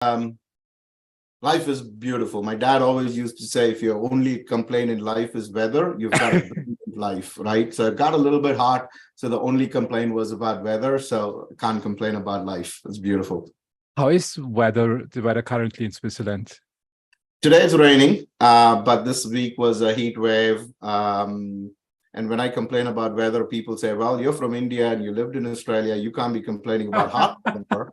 Life is beautiful. My dad always used to say, if your only complaint in life is weather, you've got a brilliant life, right? So it got a little bit hot. So the only complaint was about weather. So can't complain about life. It's beautiful. How is the weather currently in Switzerland? Today it's raining, but this week was a heat wave. And when I complain about weather, people say, well, you're from India and you lived in Australia. You can't be complaining about hot weather.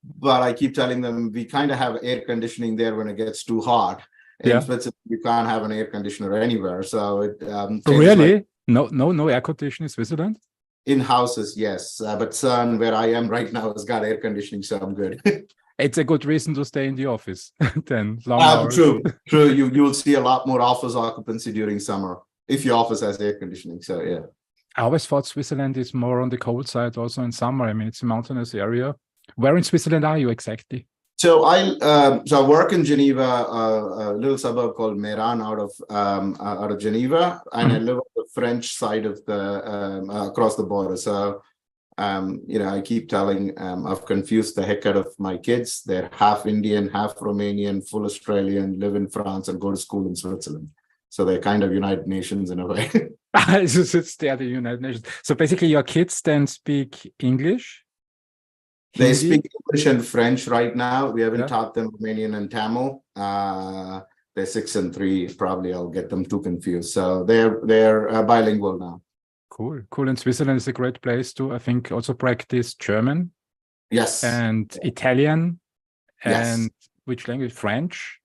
But I keep telling them we kind of have air conditioning there when it gets too hot. In Switzerland, you can't have an air conditioner anywhere. So it really? No air conditioning in Switzerland? In houses, yes. But CERN, where I am right now, has got air conditioning, so I'm good. It's a good reason to stay in the office then. Long hours. True. You will see a lot more office occupancy during summer if your office has air conditioning. So yeah. I always thought Switzerland is more on the cold side also in summer. I mean, it's a mountainous area. Where in Switzerland are you exactly? So I work in Geneva, a little suburb called Meran out of Geneva, and I live on the French side of the across the border. So I keep telling I've confused the heck out of my kids. They're half Indian, half Romanian, full Australian, live in France and go to school in Switzerland. So they're kind of United Nations in a way. It's the other United Nations. So basically your kids then speak English? They speak English and French right now. We haven't taught them Romanian and Tamil. They're 6 and 3. Probably I'll get them too confused. So they're bilingual now. Cool. And Switzerland is a great place to, I think, also practice German. Yes. And Italian. And which language? French?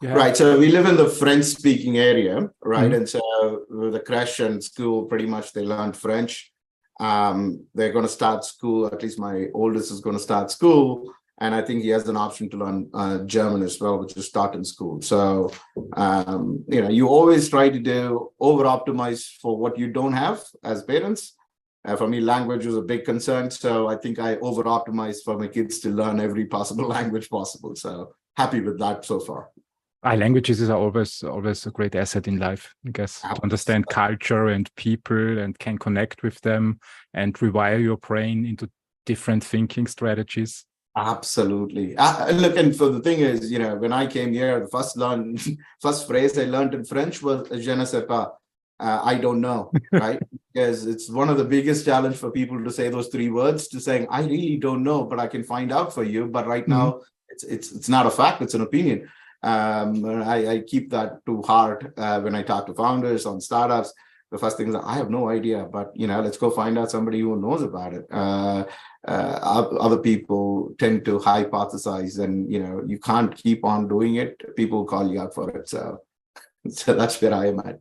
Right. So we live in the French-speaking area, right? And so with the creche and school, pretty much they learned French. They're going to start school. At least my oldest is going to start school, and I think he has an option to learn German as well, which is start in school. So you always try to over optimize for what you don't have as parents. For me, language was a big concern, so I think I over optimized for my kids to learn every possible language possible. So happy with that so far. Languages are always a great asset in life, I guess, to understand culture and people and can connect with them and rewire your brain into different thinking strategies. Absolutely. Look, and so the thing is, when I came here, the first phrase I learned in French was "je ne sais pas," I don't know, right? Because it's one of the biggest challenge for people to say those 3 words, to saying, I really don't know, but I can find out for you. But right now, it's not a fact, it's an opinion. I keep that to heart when I talk to founders on startups. The first thing is, I have no idea, but let's go find out somebody who knows about it. Other people tend to hypothesize, and you can't keep on doing it. People call you out for it. So that's where I am at.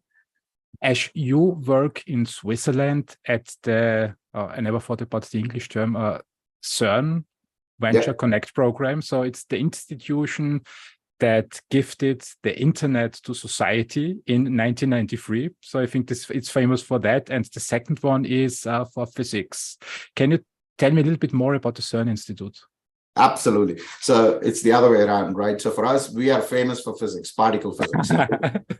As you work in Switzerland at the, I never thought about the English term, CERN Venture Connect program. So it's the institution that gifted the internet to society in 1993. So I think it's famous for that. And the second one is for physics. Can you tell me a little bit more about the CERN Institute? Absolutely. So it's the other way around, right? So for us, we are famous for physics, particle physics.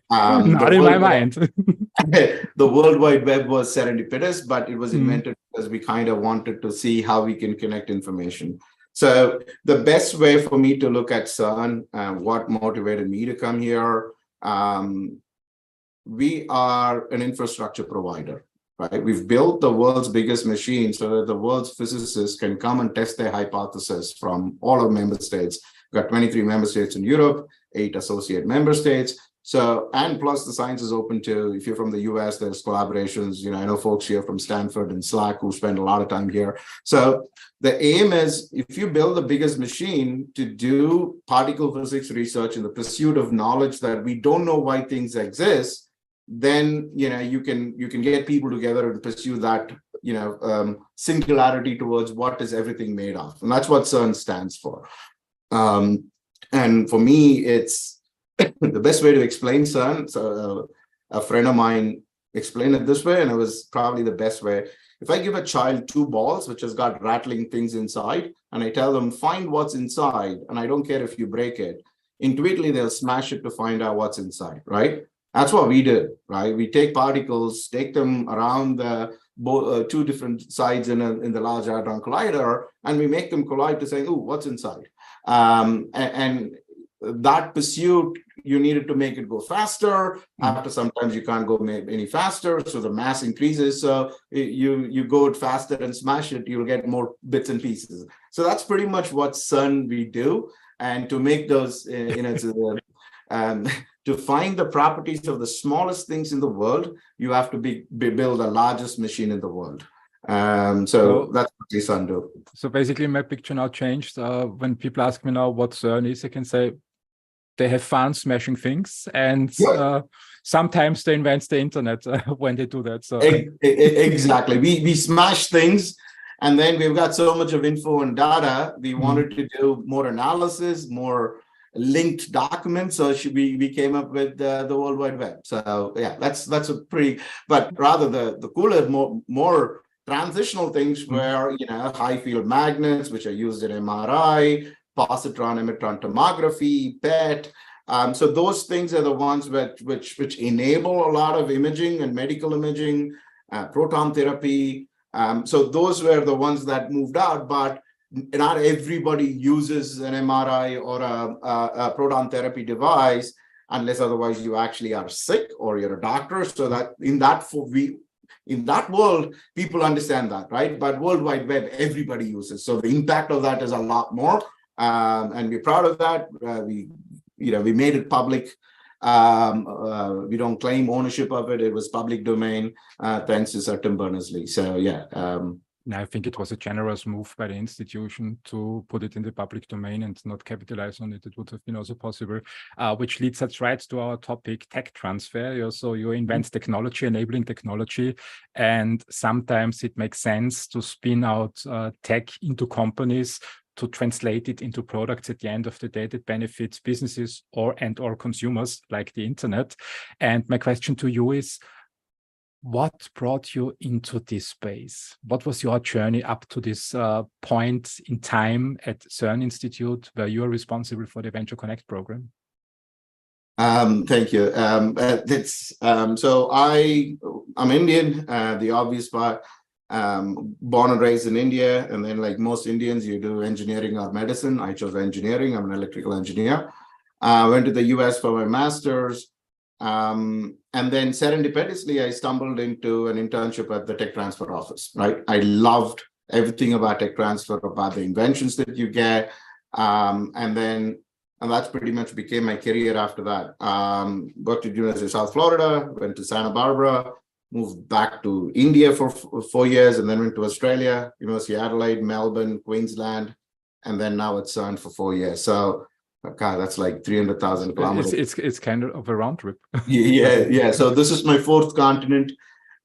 Not in my mind. The World Wide Web was serendipitous, but it was invented because we kind of wanted to see how we can connect information. So the best way for me to look at CERN, what motivated me to come here, we are an infrastructure provider, right? We've built the world's biggest machine so that the world's physicists can come and test their hypothesis from all our member states. We've got 23 member states in Europe, 8 associate member states. So, and plus the science is open to, if you're from the US, there's collaborations. I know folks here from Stanford and SLAC who spend a lot of time here. So the aim is, if you build the biggest machine to do particle physics research in the pursuit of knowledge that we don't know why things exist, then, you can get people together and pursue that, singularity towards what is everything made of. And that's what CERN stands for. And for me, it's the best way to explain CERN. So a friend of mine explained it this way, and it was probably the best way. If I give a child 2 balls, which has got rattling things inside, and I tell them, find what's inside, and I don't care if you break it, intuitively they'll smash it to find out what's inside, right? That's what we did, right? We take particles, take them around the 2 different sides in the Large Hadron Collider, and we make them collide to say, oh, what's inside? And that pursuit, you needed to make it go faster. After sometimes you can't go any faster, so the mass increases. So you go it faster and smash it, you'll get more bits and pieces. So that's pretty much what CERN we do. And to make those, to find the properties of the smallest things in the world, you have to build the largest machine in the world. So that's what we CERN do. So basically, my picture now changed. When people ask me now what CERN is, I can say they have fun smashing things, and sometimes they invent the internet when they do that. So exactly, we smash things, and then we've got so much of info and data. We wanted to do more analysis, more linked documents. So we came up with the World Wide Web. So yeah, that's a pretty. But rather the cooler, more transitional things where high field magnets, which are used in MRI. Positron emitron tomography, PET. So those things are the ones which enable a lot of imaging and medical imaging, proton therapy. So those were the ones that moved out, but not everybody uses an MRI or a proton therapy device unless otherwise you actually are sick or you're a doctor. So that in that world, people understand that, right? But World Wide Web, everybody uses. So the impact of that is a lot more. And we're proud of that. We made it public. We don't claim ownership of it. It was public domain, thanks to Sir Tim Berners-Lee. So yeah. I think it was a generous move by the institution to put it in the public domain and not capitalize on it. It would have been also possible, which leads us right to our topic, tech transfer. So you invent technology, enabling technology, and sometimes it makes sense to spin out tech into companies to translate it into products at the end of the day that benefits businesses or consumers like the internet. And my question to you is, what brought you into this space? What was your journey up to this point in time at CERN Institute where you are responsible for the Venture Connect program? Thank you. So I'm Indian, the obvious part. Born and raised in India, and then like most Indians, you do engineering or medicine. I chose engineering. I'm an electrical engineer. Went to the US for my master's, and then serendipitously, I stumbled into an internship at the tech transfer office. Right, I loved everything about tech transfer, about the inventions that you get, and that's pretty much became my career after that. Got to University of South Florida, went to Santa Barbara. Moved back to India for 4 years, and then went to Australia, University of Adelaide, Melbourne, Queensland, and then now at CERN for 4 years. So, God, that's like 300,000 kilometers. It's kind of a round trip. Yeah. So this is my fourth continent,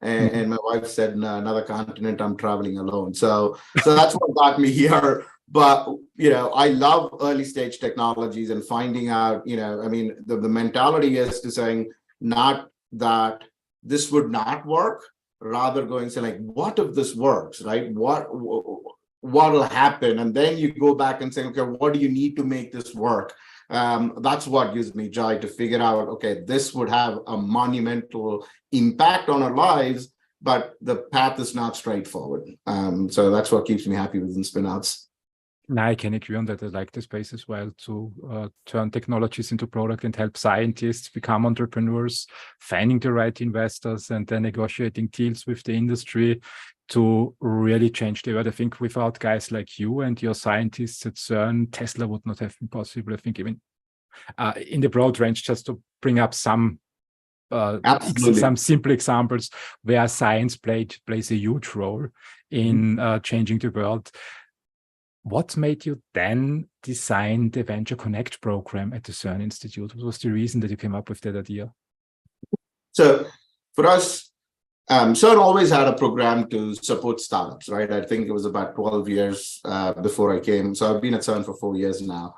and my wife said, no, another continent, I'm traveling alone. So that's what got me here. But I love early stage technologies and finding out. The mentality is to saying not that this would not work, rather going say like, what if this works, right? What will happen? And then you go back and say, okay, what do you need to make this work? That's what gives me joy to figure out, okay, this would have a monumental impact on our lives, but the path is not straightforward. So that's what keeps me happy within spinouts. Now I can agree on that. I like the space as well to turn technologies into product and help scientists become entrepreneurs, finding the right investors, and then negotiating deals with the industry to really change the world. I think without guys like you and your scientists at CERN, Tesla would not have been possible. I think even in the broad range, just to bring up some simple examples where science plays a huge role in changing the world. What made you then design the Venture Connect program at the CERN Institute? What was the reason that you came up with that idea? So for us, CERN always had a program to support startups, right? I think it was about 12 years before I came. So I've been at CERN for 4 years now.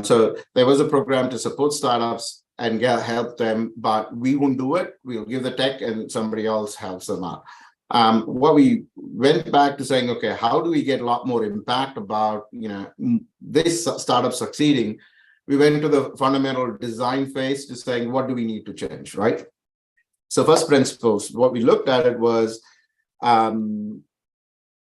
So there was a program to support startups and help them, but we won't do it. We'll give the tech and somebody else helps them out. What we went back to saying, okay, how do we get a lot more impact about, this startup succeeding? We went to the fundamental design phase to saying, what do we need to change, right? So first principles, what we looked at it was,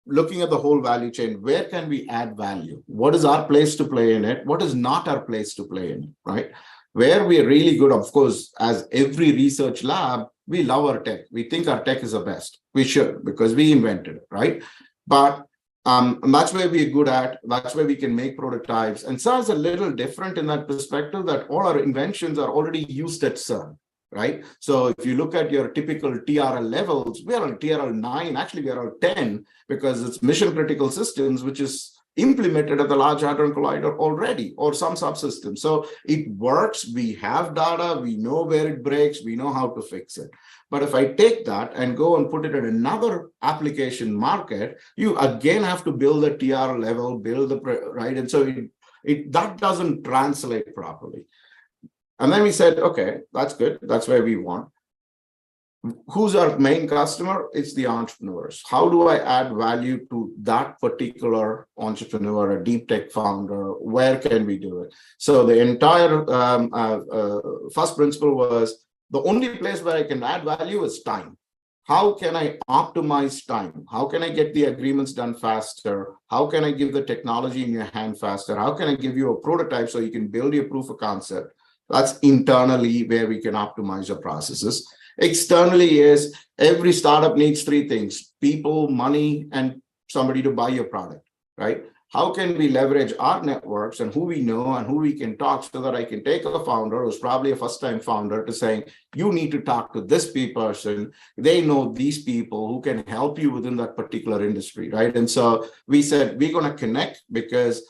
looking at the whole value chain, where can we add value? What is our place to play in it? What is not our place to play in it, right? Where we are really good, of course, as every research lab, we love our tech. We think our tech is the best. We should, because we invented it, right? But and that's where we're good at. That's where we can make prototypes. And CERN is a little different in that perspective, that all our inventions are already used at CERN, right? So if you look at your typical TRL levels, we are on TRL 9, actually we are on 10, because it's mission critical systems, which is implemented at the Large Hadron Collider already, or some subsystems. So it works, we have data, we know where it breaks, we know how to fix it. But if I take that and go and put it in another application market, you again have to build the TRL level, build the, right? And so that doesn't translate properly. And then we said, okay, that's good. That's where we want. Who's our main customer? It's the entrepreneurs. How do I add value to that particular entrepreneur, a deep tech founder? Where can we do it? So the entire first principle was, the only place where I can add value is time. How can I optimize time? How can I get the agreements done faster? How can I give the technology in your hand faster? How can I give you a prototype so you can build your proof of concept? That's internally where we can optimize your processes. Externally is, every startup needs three things: people, money, and somebody to buy your product, right? How can we leverage our networks and who we know and who we can talk, so that I can take a founder who's probably a first-time founder to saying, you need to talk to this person. They know these people who can help you within that particular industry, right? And so we said, we're going to connect, because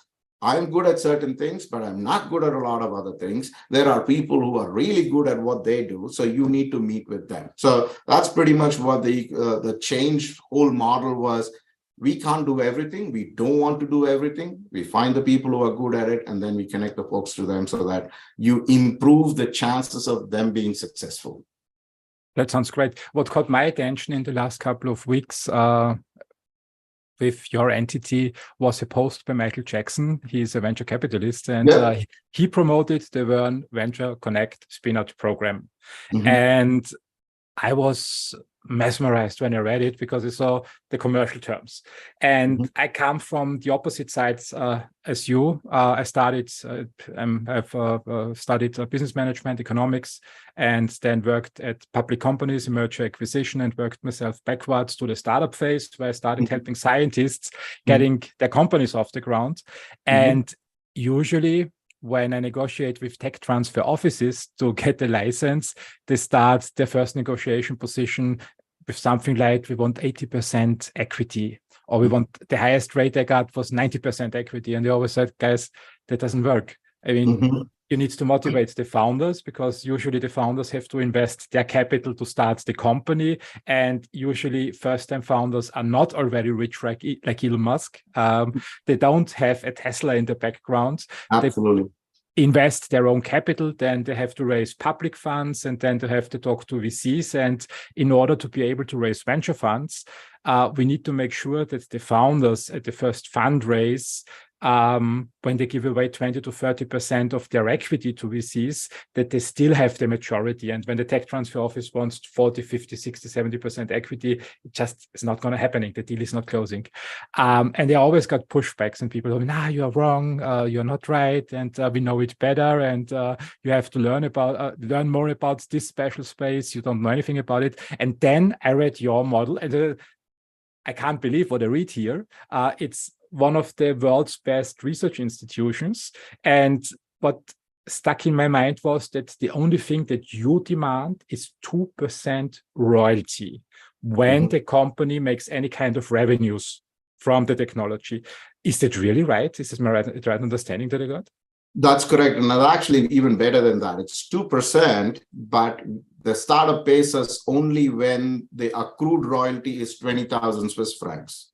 I'm good at certain things, but I'm not good at a lot of other things. There are people who are really good at what they do, so you need to meet with them. So that's pretty much what the change whole model was. We can't do everything. We don't want to do everything. We find the people who are good at it, and then we connect the folks to them so that you improve the chances of them being successful. That sounds great. What caught my attention in the last couple of weeks with your entity was a post by Michael Jackson. He's a venture capitalist, and he promoted the CERN Venture Connect spin-out program. Mm-hmm. And I was mesmerized when I read it, because I saw the commercial terms. And I come from the opposite sides as you. I've studied business management, economics, and then worked at public companies in merger acquisition, and worked myself backwards to the startup phase, where I started helping scientists getting their companies off the ground. And usually, when I negotiate with tech transfer offices to get the license, they start their first negotiation position with something like, we want 80% equity, or we want, the highest rate I got was 90% equity. And they always said, guys, that doesn't work. I mean, you need to motivate the founders, because usually the founders have to invest their capital to start the company. And usually first-time founders are not already rich like Elon Musk. They don't have a Tesla in the background. Absolutely. They invest their own capital, then they have to raise public funds, and then they have to talk to VCs. And in order to be able to raise venture funds, we need to make sure that the founders at the first fundraise, when they give away 20 to 30% of their equity to VCs, that they still have the majority. And when the tech transfer office wants 40, 50, 60, 70% equity, it just is not going to happen. The deal is not closing. And they always got pushbacks, and people go, nah, you're wrong, you're not right, and we know it better, and you have to learn more about this special space. You don't know anything about it. And then I read your model, and I can't believe what I read here. It's one of the world's best research institutions. And what stuck in my mind was that the only thing that you demand is 2% royalty when the company makes any kind of revenues from the technology. Is that really right? Is this my right understanding that I got? That's correct. And actually even better than that. It's 2%, but the startup pays us only when the accrued royalty is 20,000 Swiss francs,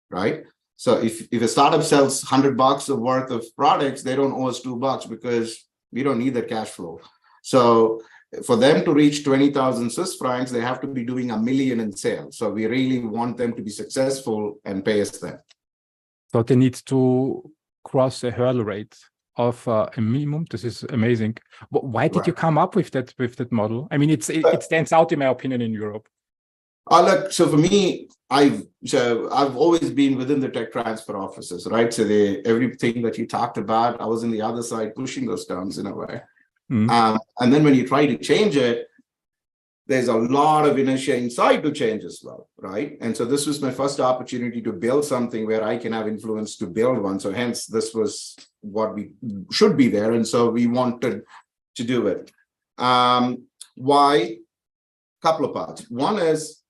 right? So if a startup sells $100 of worth of products, they don't owe us $2 because we don't need the cash flow. So for them to reach 20,000 Swiss francs, they have to be doing $1 million in sales. So we really want them to be successful and pay us that. So they need to cross a hurdle rate of a minimum. This is amazing. Why did you come up with that model? I mean, it stands out in my opinion in Europe. Look, so for me, I've always been within the tech transfer offices, right? So everything that you talked about, I was in the other side pushing those terms in a way. And then when you try to change it, there's a lot of inertia inside to change as well, right? And so this was my first opportunity to build something where I can have influence to build one. So hence, this was what we should be there. And so we wanted to do it. Why? Couple of parts. One is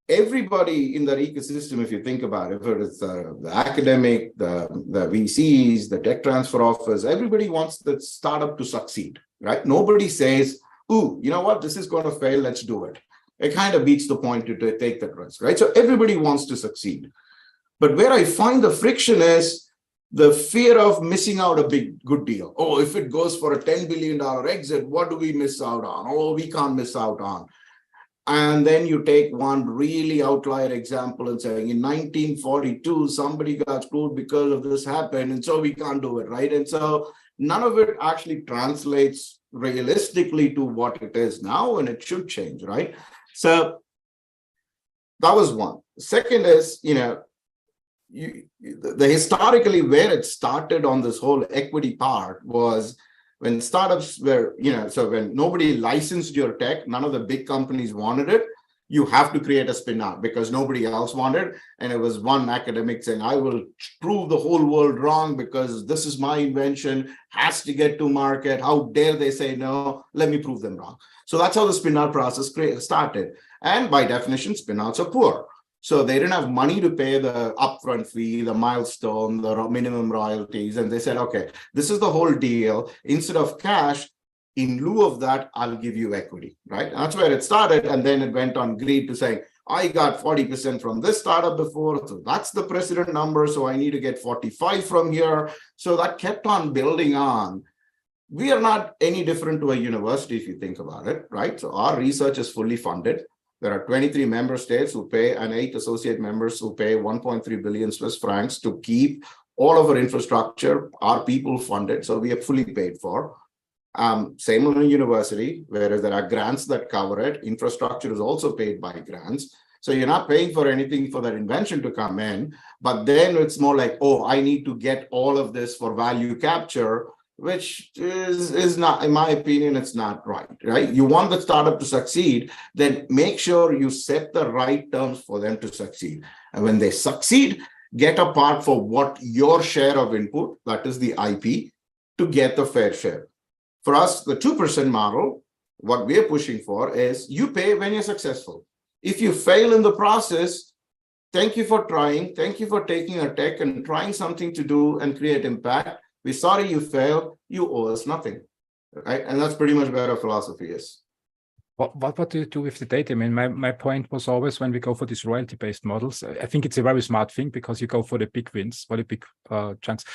everybody in that ecosystem, if you think about it, whether it's the academic, the VCs, the tech transfer office, everybody wants the startup to succeed, right? Nobody says, ooh, you know what, this is going to fail, let's do it. It kind of beats the point to take that risk, right? So everybody wants to succeed. But where I find the friction is the fear of missing out a good deal. Oh, if it goes for a $10 billion exit, what do we miss out on? Oh, we can't miss out on. And then you take one really outlier example and saying in 1942, somebody got screwed because of this happened, and so we can't do it, right? And so none of it actually translates realistically to what it is now, and it should change, right? So that was one. Second is, the historically where it started on this whole equity part was when startups were, so when nobody licensed your tech, none of the big companies wanted it, you have to create a spin-out because nobody else wanted. And it was one academic saying, I will prove the whole world wrong because this is my invention, has to get to market. How dare they say no? Let me prove them wrong. So that's how the spin-out process started. And by definition, spin-outs are poor. So they didn't have money to pay the upfront fee, the milestone, the minimum royalties. And they said, okay, this is the whole deal. Instead of cash, in lieu of that, I'll give you equity, right? And that's where it started. And then it went on greed to saying, I got 40% from this startup before, so that's the precedent number. So I need to get 45 from here. So that kept on building on. We are not any different to a university if you think about it, right? So our research is fully funded. There are 23 member states who pay and 8 associate members who pay 1.3 billion Swiss francs to keep all of our infrastructure, our people funded. So we are fully paid for. Same in a university, whereas there are grants that cover it. Infrastructure is also paid by grants. So you're not paying for anything for that invention to come in, but then it's more like, oh, I need to get all of this for value capture, which is not, in my opinion, it's not right? You want the startup to succeed, then make sure you set the right terms for them to succeed. And when they succeed, get a part for what your share of input, that is the IP, to get the fair share. For us, the 2% model, what we're pushing for is you pay when you're successful. If you fail in the process, thank you for trying. Thank you for taking a tech and trying something to do and create impact. We're sorry you failed. You owe us nothing, right? And that's pretty much where our philosophy is. What do you do with the data? I mean, my point was always when we go for these royalty-based models, I think it's a very smart thing because you go for the big wins, for the big chunks.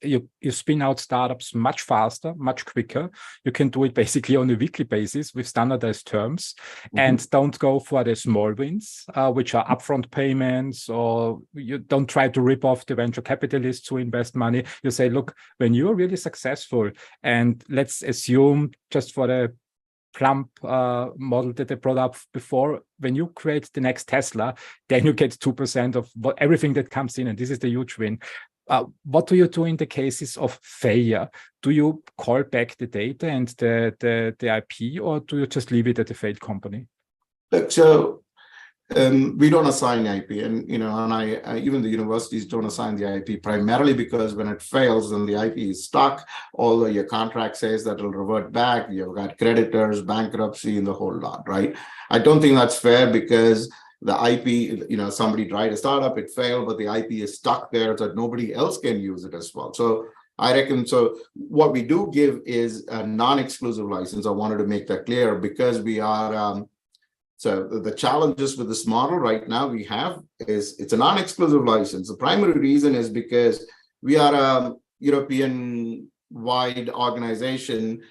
You spin out startups much faster, much quicker. You can do it basically on a weekly basis with standardized terms, and don't go for the small wins, which are upfront payments, or you don't try to rip off the venture capitalists who invest money. You say, look, when you're really successful, and let's assume just for the plump model that they brought up before, when you create the next Tesla, then you get 2% of everything that comes in, and this is the huge win. What do you do in the cases of failure? Do you call back the data and the IP, or do you just leave it at the failed company? Look, so we don't assign IP, and even the universities don't assign the IP primarily because when it fails, then the IP is stuck. Although your contract says that it'll revert back, you've got creditors, bankruptcy, and the whole lot, right? I don't think that's fair because the IP, somebody tried a startup, it failed, but the IP is stuck there so that nobody else can use it as well. So I reckon, so what we do give is a non-exclusive license. I wanted to make that clear because we are. So the challenges with this model right now we have is it's a non-exclusive license. The primary reason is because we are a European-wide organization.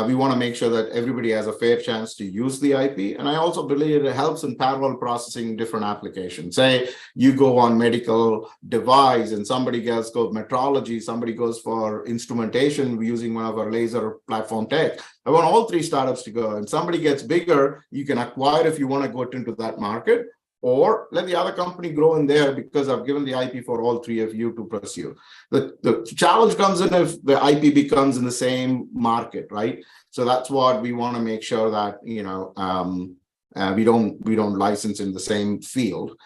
We want to make sure that everybody has a fair chance to use the IP. And I also believe it helps in parallel processing different applications. Say you go on medical device and somebody else goes metrology, somebody goes for instrumentation using one of our laser platform tech. I want all three startups to go, and somebody gets bigger, you can acquire if you want to go into that market, or let the other company grow in there because I've given the IP for all three of you to pursue. The challenge comes in if the IP becomes in the same market, right? So that's what we want to make sure that, we don't license in the same field.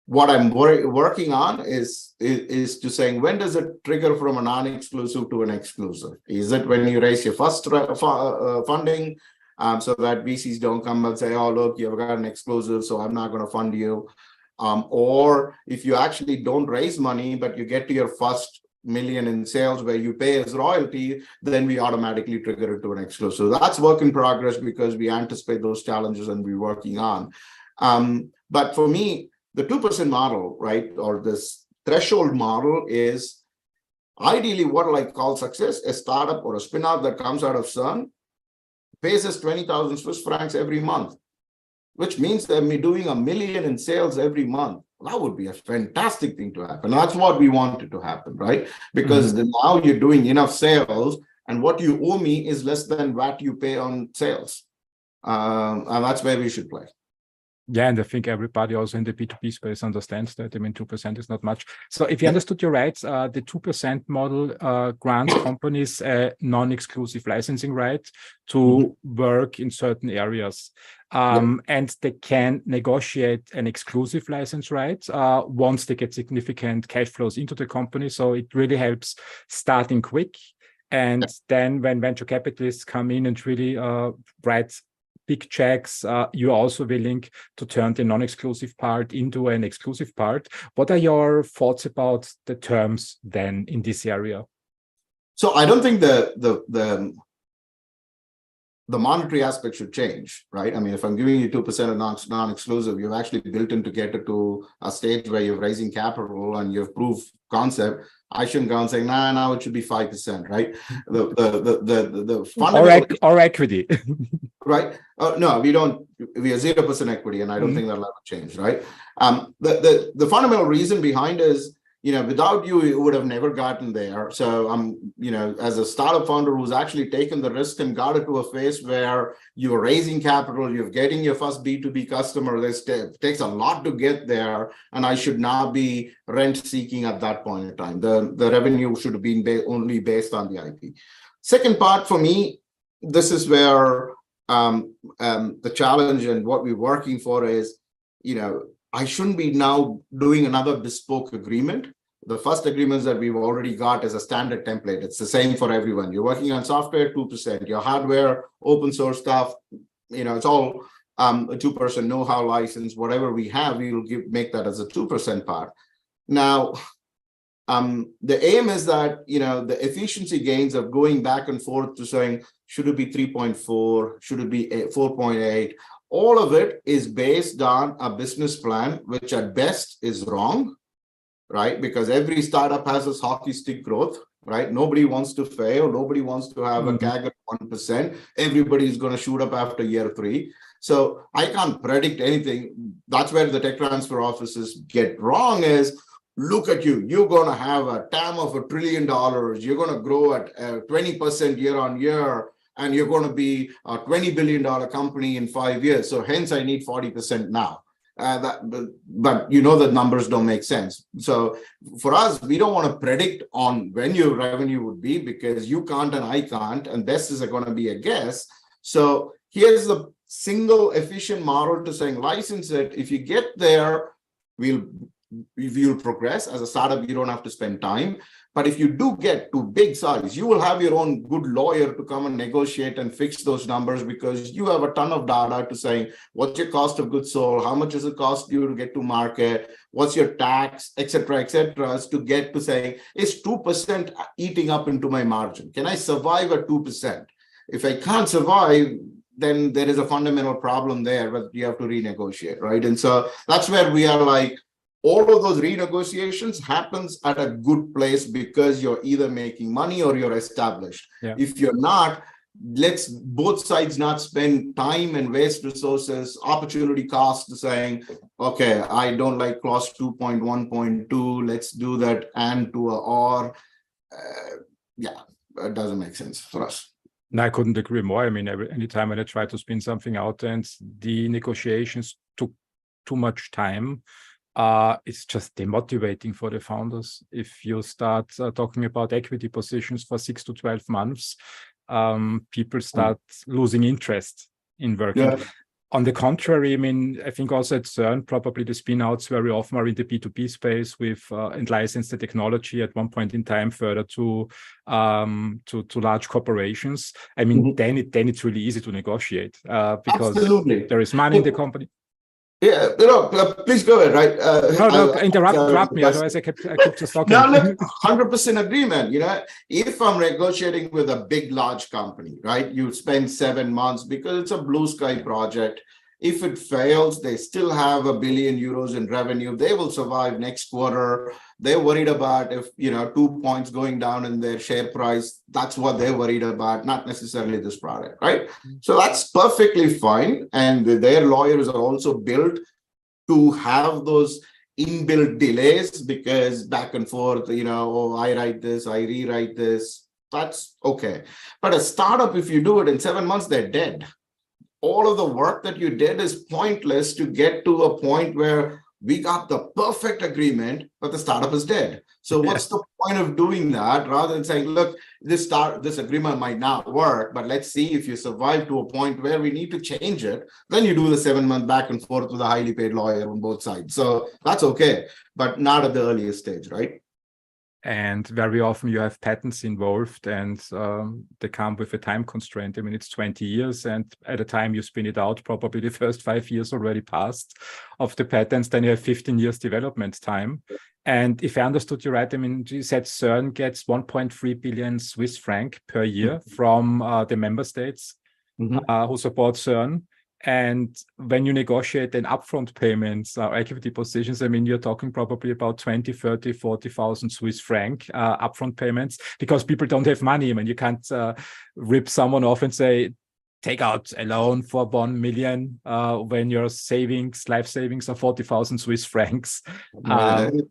What I'm working on is to saying, when does it trigger from a non-exclusive to an exclusive? Is it when you raise your first funding? So that VCs don't come and say, oh, look, you've got an exclusive, so I'm not going to fund you. Or if you actually don't raise money, but you get to your first million in sales where you pay as royalty, then we automatically trigger it to an exclusive. That's work in progress because we anticipate those challenges and we're working on. But for me, the 2% model, right, or this threshold model is ideally what I call success, a startup or a spin-out that comes out of CERN, pays us 20,000 Swiss francs every month, which means that we're doing $1 million in sales every month. That would be a fantastic thing to happen. That's what we wanted to happen, right? Because now you're doing enough sales, and what you owe me is less than what you pay on sales. And that's where we should play. Yeah, and I think everybody also in the B2B space understands that. I mean, 2% is not much. So if you understood you right, the 2% model grants companies a non-exclusive licensing right to work in certain areas. And they can negotiate an exclusive license right once they get significant cash flows into the company. So it really helps starting quick. And then when venture capitalists come in and really write big checks, you're also willing to turn the non-exclusive part into an exclusive part. What are your thoughts about the terms then in this area? So I don't think the monetary aspect should change, right? I mean, if I'm giving you 2% of non-exclusive, you've actually built in to get it to a stage where you're raising capital and you've proved concept. I shouldn't go and say, nah, now it should be 5%, right? The fundamental or equity. Right? No, we don't. We are 0% equity, and I don't think that'll ever change, right? The fundamental reason behind is, without you, it would have never gotten there. So as a startup founder who's actually taken the risk and got it to a phase where you're raising capital, you're getting your first B2B customer, it takes a lot to get there, and I should not be rent seeking at that point in time. The revenue should have been only based on the IP. Second part for me, this is where the challenge and what we're working for is, I shouldn't be now doing another bespoke agreement. The first agreements that we've already got is a standard template. It's the same for everyone. You're working on software, 2%. Your hardware, open source stuff, it's all a 2% know-how license. Whatever we have, we will make that as a 2% part. Now, the aim is that, the efficiency gains of going back and forth to saying, should it be 3.4? Should it be 4.8? All of it is based on a business plan, which at best is wrong, right? Because every startup has this hockey stick growth, right? Nobody wants to fail. Nobody wants to have a CAGR of 1%. Everybody's going to shoot up after year 3. So I can't predict anything. That's where the tech transfer offices get wrong is, look at you. You're going to have a TAM of $1 trillion. You're going to grow at 20% year on year, and you're going to be a $20 billion company in 5 years. So hence, I need 40% now. But the numbers don't make sense. So for us, we don't want to predict on when your revenue would be, because you can't and I can't, and this is going to be a guess. So here's the single efficient model to saying license it. If you get there, you'll progress. As a startup, you don't have to spend time. But if you do get to big size, you will have your own good lawyer to come and negotiate and fix those numbers, because you have a ton of data to say, what's your cost of goods sold? How much does it cost you to get to market? What's your tax, et cetera, to get to say, is 2% eating up into my margin? Can I survive at 2%? If I can't survive, then there is a fundamental problem there, but you have to renegotiate, right? And so that's where we are like, all of those renegotiations happens at a good place because you're either making money or you're established. Yeah. If you're not, let's both sides not spend time and waste resources, opportunity cost to saying, okay, I don't like clause 2.1.2, let's do that and to a or. Yeah, it doesn't make sense for us. No, I couldn't agree more. I mean, anytime when I try to spin something out and the negotiations took too much time, it's just demotivating for the founders. If you start talking about equity positions for 6 to 12 months, people start losing interest in working. Yeah. On the contrary, I mean, I think also at CERN, probably the spin-outs very often are in the B2B space with and license the technology at one point in time further to large corporations. I mean, then it's really easy to negotiate because Absolutely. there is money in the company. Yeah, please go ahead, right? No, interrupt me, otherwise I keep just talking. No, look, 100% agreement. If I'm negotiating with a big, large company, right, you spend 7 months because it's a blue sky project. If it fails, they still have €1 billion in revenue. They will survive next quarter. They're worried about if, 2 points going down in their share price. That's what they're worried about, not necessarily this product, right? So that's perfectly fine. And their lawyers are also built to have those inbuilt delays because back and forth, oh, I write this, I rewrite this. That's okay. But a startup, if you do it in 7 months, they're dead. All of the work that you did is pointless to get to a point where we got the perfect agreement, but the startup is dead. So what's the point of doing that rather than saying, look, this agreement might not work, but let's see if you survive to a point where we need to change it. Then you do the 7 month back and forth with a highly paid lawyer on both sides. So that's okay, but not at the earliest stage, right? And very often you have patents involved and they come with a time constraint. I mean, it's 20 years and at the time you spin it out, probably the first 5 years already passed of the patents, then you have 15 years development time. And if I understood you right, I mean, you said CERN gets 1.3 billion Swiss franc per year from the member states who support CERN. And when you negotiate an upfront payments or equity positions, I mean, you're talking probably about 20, 30, 40,000 Swiss franc upfront payments because people don't have money. I mean, you can't rip someone off and say, take out a loan for 1 million when your life savings are 40,000 Swiss francs. And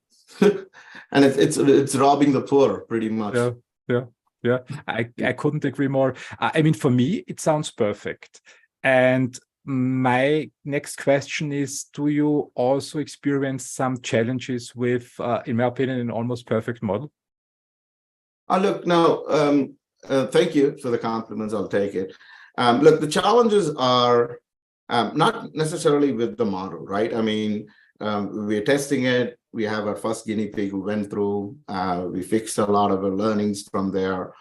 it's robbing the poor pretty much. Yeah. I couldn't agree more. I mean, for me, it sounds perfect. And my next question is, do you also experience some challenges with, in my opinion, an almost perfect model? Look, no, thank you for the compliments. I'll take it. Look, the challenges are not necessarily with the model, right? I mean, we're testing it. We have our first guinea pig who went through. We fixed a lot of the learnings from there.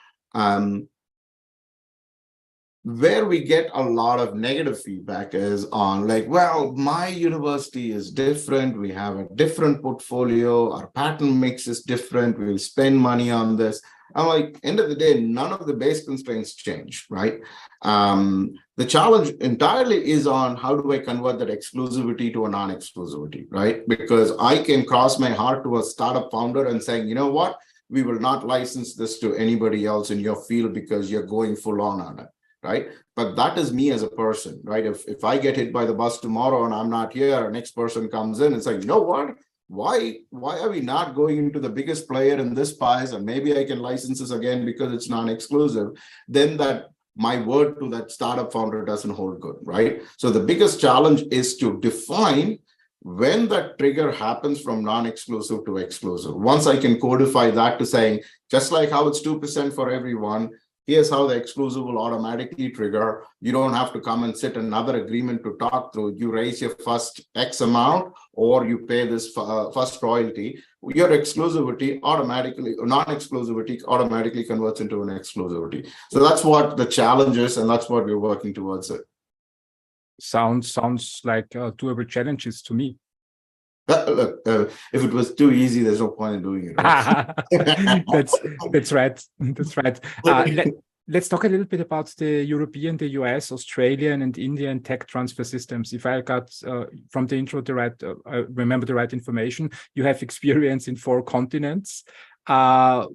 Where we get a lot of negative feedback is on like, well, my university is different. We have a different portfolio. Our patent mix is different. We'll spend money on this. I'm like, end of the day, none of the base constraints change, right? The challenge entirely is on how do I convert that exclusivity to a non-exclusivity, right? Because I can cross my heart to a startup founder and saying, you know what? We will not license this to anybody else in your field because you're going full on it. Right. But that is me as a person, right? If I get hit by the bus tomorrow and I'm not here, our next person comes in and says, you know what? Why are we not going into the biggest player in this pie? And maybe I can license this again because it's non-exclusive. Then that my word to that startup founder doesn't hold good, right? So the biggest challenge is to define when that trigger happens from non-exclusive to exclusive. Once I can codify that to saying, just like how it's 2% for everyone, here's how the exclusive will automatically trigger. You don't have to come and sit another agreement to talk through. You raise your first X amount or you pay this first royalty. Your exclusivity automatically, non-exclusivity automatically converts into an exclusivity. So that's what the challenge is, and that's what we're working towards it. Sounds like doable challenges to me. Look, if it was too easy, there's no point in doing it. Right? That's right. That's right. Let's talk a little bit about the European, the US, Australian, and Indian tech transfer systems. If I got from the intro remember the right information, you have experience in 4 continents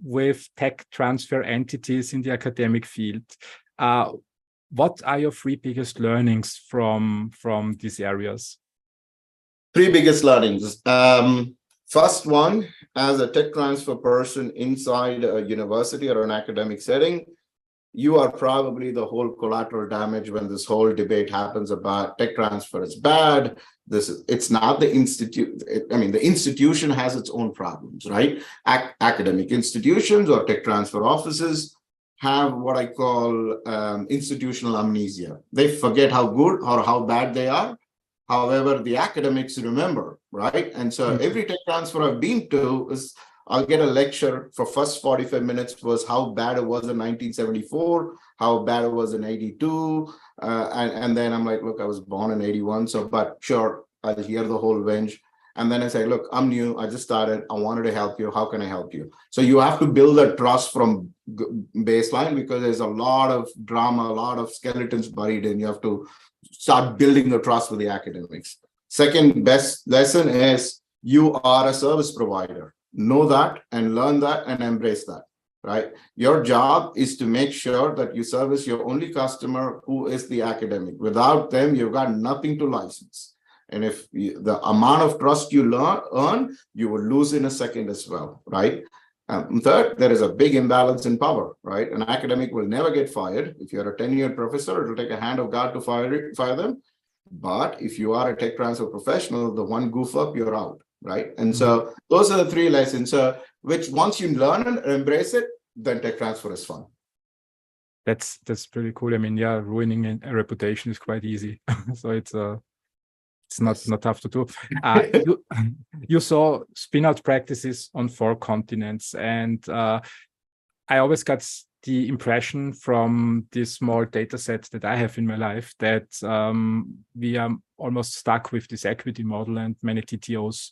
with tech transfer entities in the academic field. What are your three biggest learnings from these areas? Three biggest learnings. First one, as a tech transfer person inside a university or an academic setting, you are probably the whole collateral damage when this whole debate happens about tech transfer is bad. It's not the institute. The institution has its own problems, right? Academic institutions or tech transfer offices have what I call institutional amnesia. They forget how good or how bad they are. However, the academics remember, right? And so every tech transfer I've been to is I'll get a lecture for first 45 minutes was how bad it was in 1974, how bad it was in 82. And then I'm like, look, I was born in 81. So, but sure, I'll hear the whole bench. And then I say, look, I'm new. I just started. I wanted to help you. How can I help you? So you have to build a trust from baseline because there's a lot of drama, a lot of skeletons buried in. You have to start building the trust with the academics. Second best lesson is you are a service provider. Know that and learn that and embrace that, right? Your job is to make sure that you service your only customer who is the academic. Without them, you've got nothing to license. And if the amount of trust you earn, you will lose in a second as well, right? Third, there is a big imbalance in power, right? An academic will never get fired. If you're a tenured professor, it'll take a hand of God to fire them. But if you are a tech transfer professional, the one goof up, you're out, right? And so those are the three lessons, which once you learn and embrace it, then tech transfer is fun. That's pretty cool. I mean, yeah, ruining a reputation is quite easy. So it's not tough to do. You saw spin-out practices on 4 continents, and I always got the impression from this small data set that I have in my life that we are almost stuck with this equity model, and many TTOs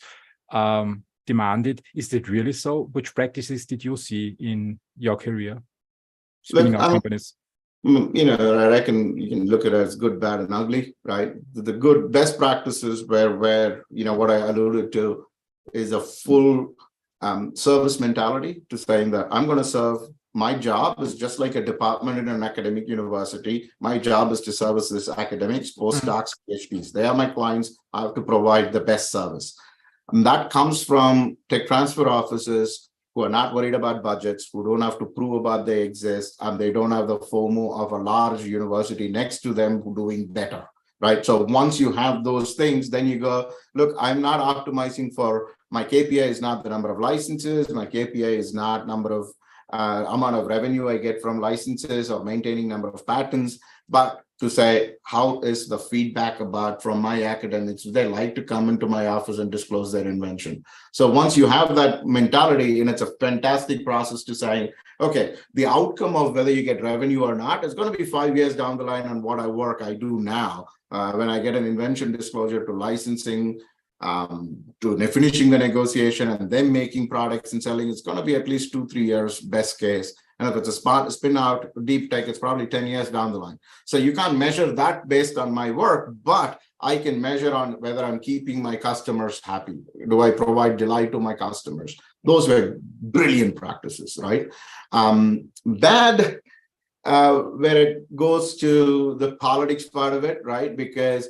demand it. Is that really so? Which practices did you see in your career? Spinning out companies. I reckon you can look at it as good, bad, and ugly, right? The good best practices where what I alluded to is a full service mentality to saying that I'm going to serve. My job is just like a department in an academic university. My job is to service this academics, postdocs, PhDs. They are my clients. I have to provide the best service. And that comes from tech transfer offices who are not worried about budgets, who don't have to prove about they exist, and they don't have the FOMO of a large university next to them who doing better, right? So once you have those things, then you go, look, I'm not optimizing for, my KPI is not the number of licenses, my KPI is not number of amount of revenue I get from licenses or maintaining number of patents, but to say, how is the feedback about from my academics? They like to come into my office and disclose their invention. So once you have that mentality, and it's a fantastic process to say, okay, the outcome of whether you get revenue or not is going to be 5 years down the line on what I do now. When I get an invention disclosure to licensing, to finishing the negotiation and then making products and selling, it's going to be at least 2-3 years, best case. And if it's a spin out deep tech, it's probably 10 years down the line. So you can't measure that based on my work, but I can measure on whether I'm keeping my customers happy. Do I provide delight to my customers? Those were brilliant practices, right? Bad, where it goes to the politics part of it, right? Because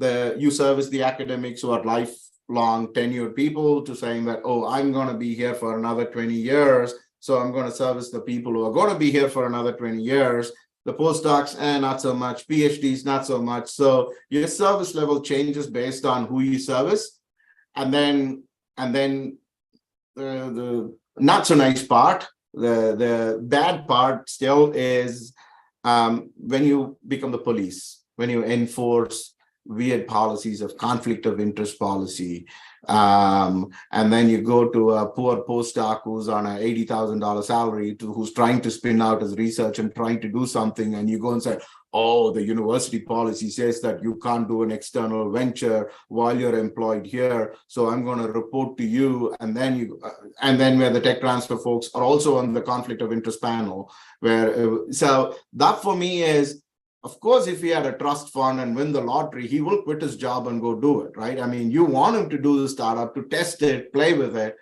you service the academics who are lifelong tenured people to saying that, oh, I'm going to be here for another 20 years. So I'm going to service the people who are going to be here for another 20 years. The postdocs, not so much. PhDs, not so much. So your service level changes based on who you service. And then the not so nice part, the bad part still is when you become the police, when you enforce weird policies of conflict of interest policy. And then you go to a poor postdoc who's on an $80,000 salary who's trying to spin out his research and trying to do something. And you go and say, oh, the university policy says that you can't do an external venture while you're employed here. So I'm going to report to you. And then where the tech transfer folks are also on the conflict of interest panel, so that for me is, of course, if he had a trust fund and win the lottery, he will quit his job and go do it, right? I mean, you want him to do the startup, to test it, play with it.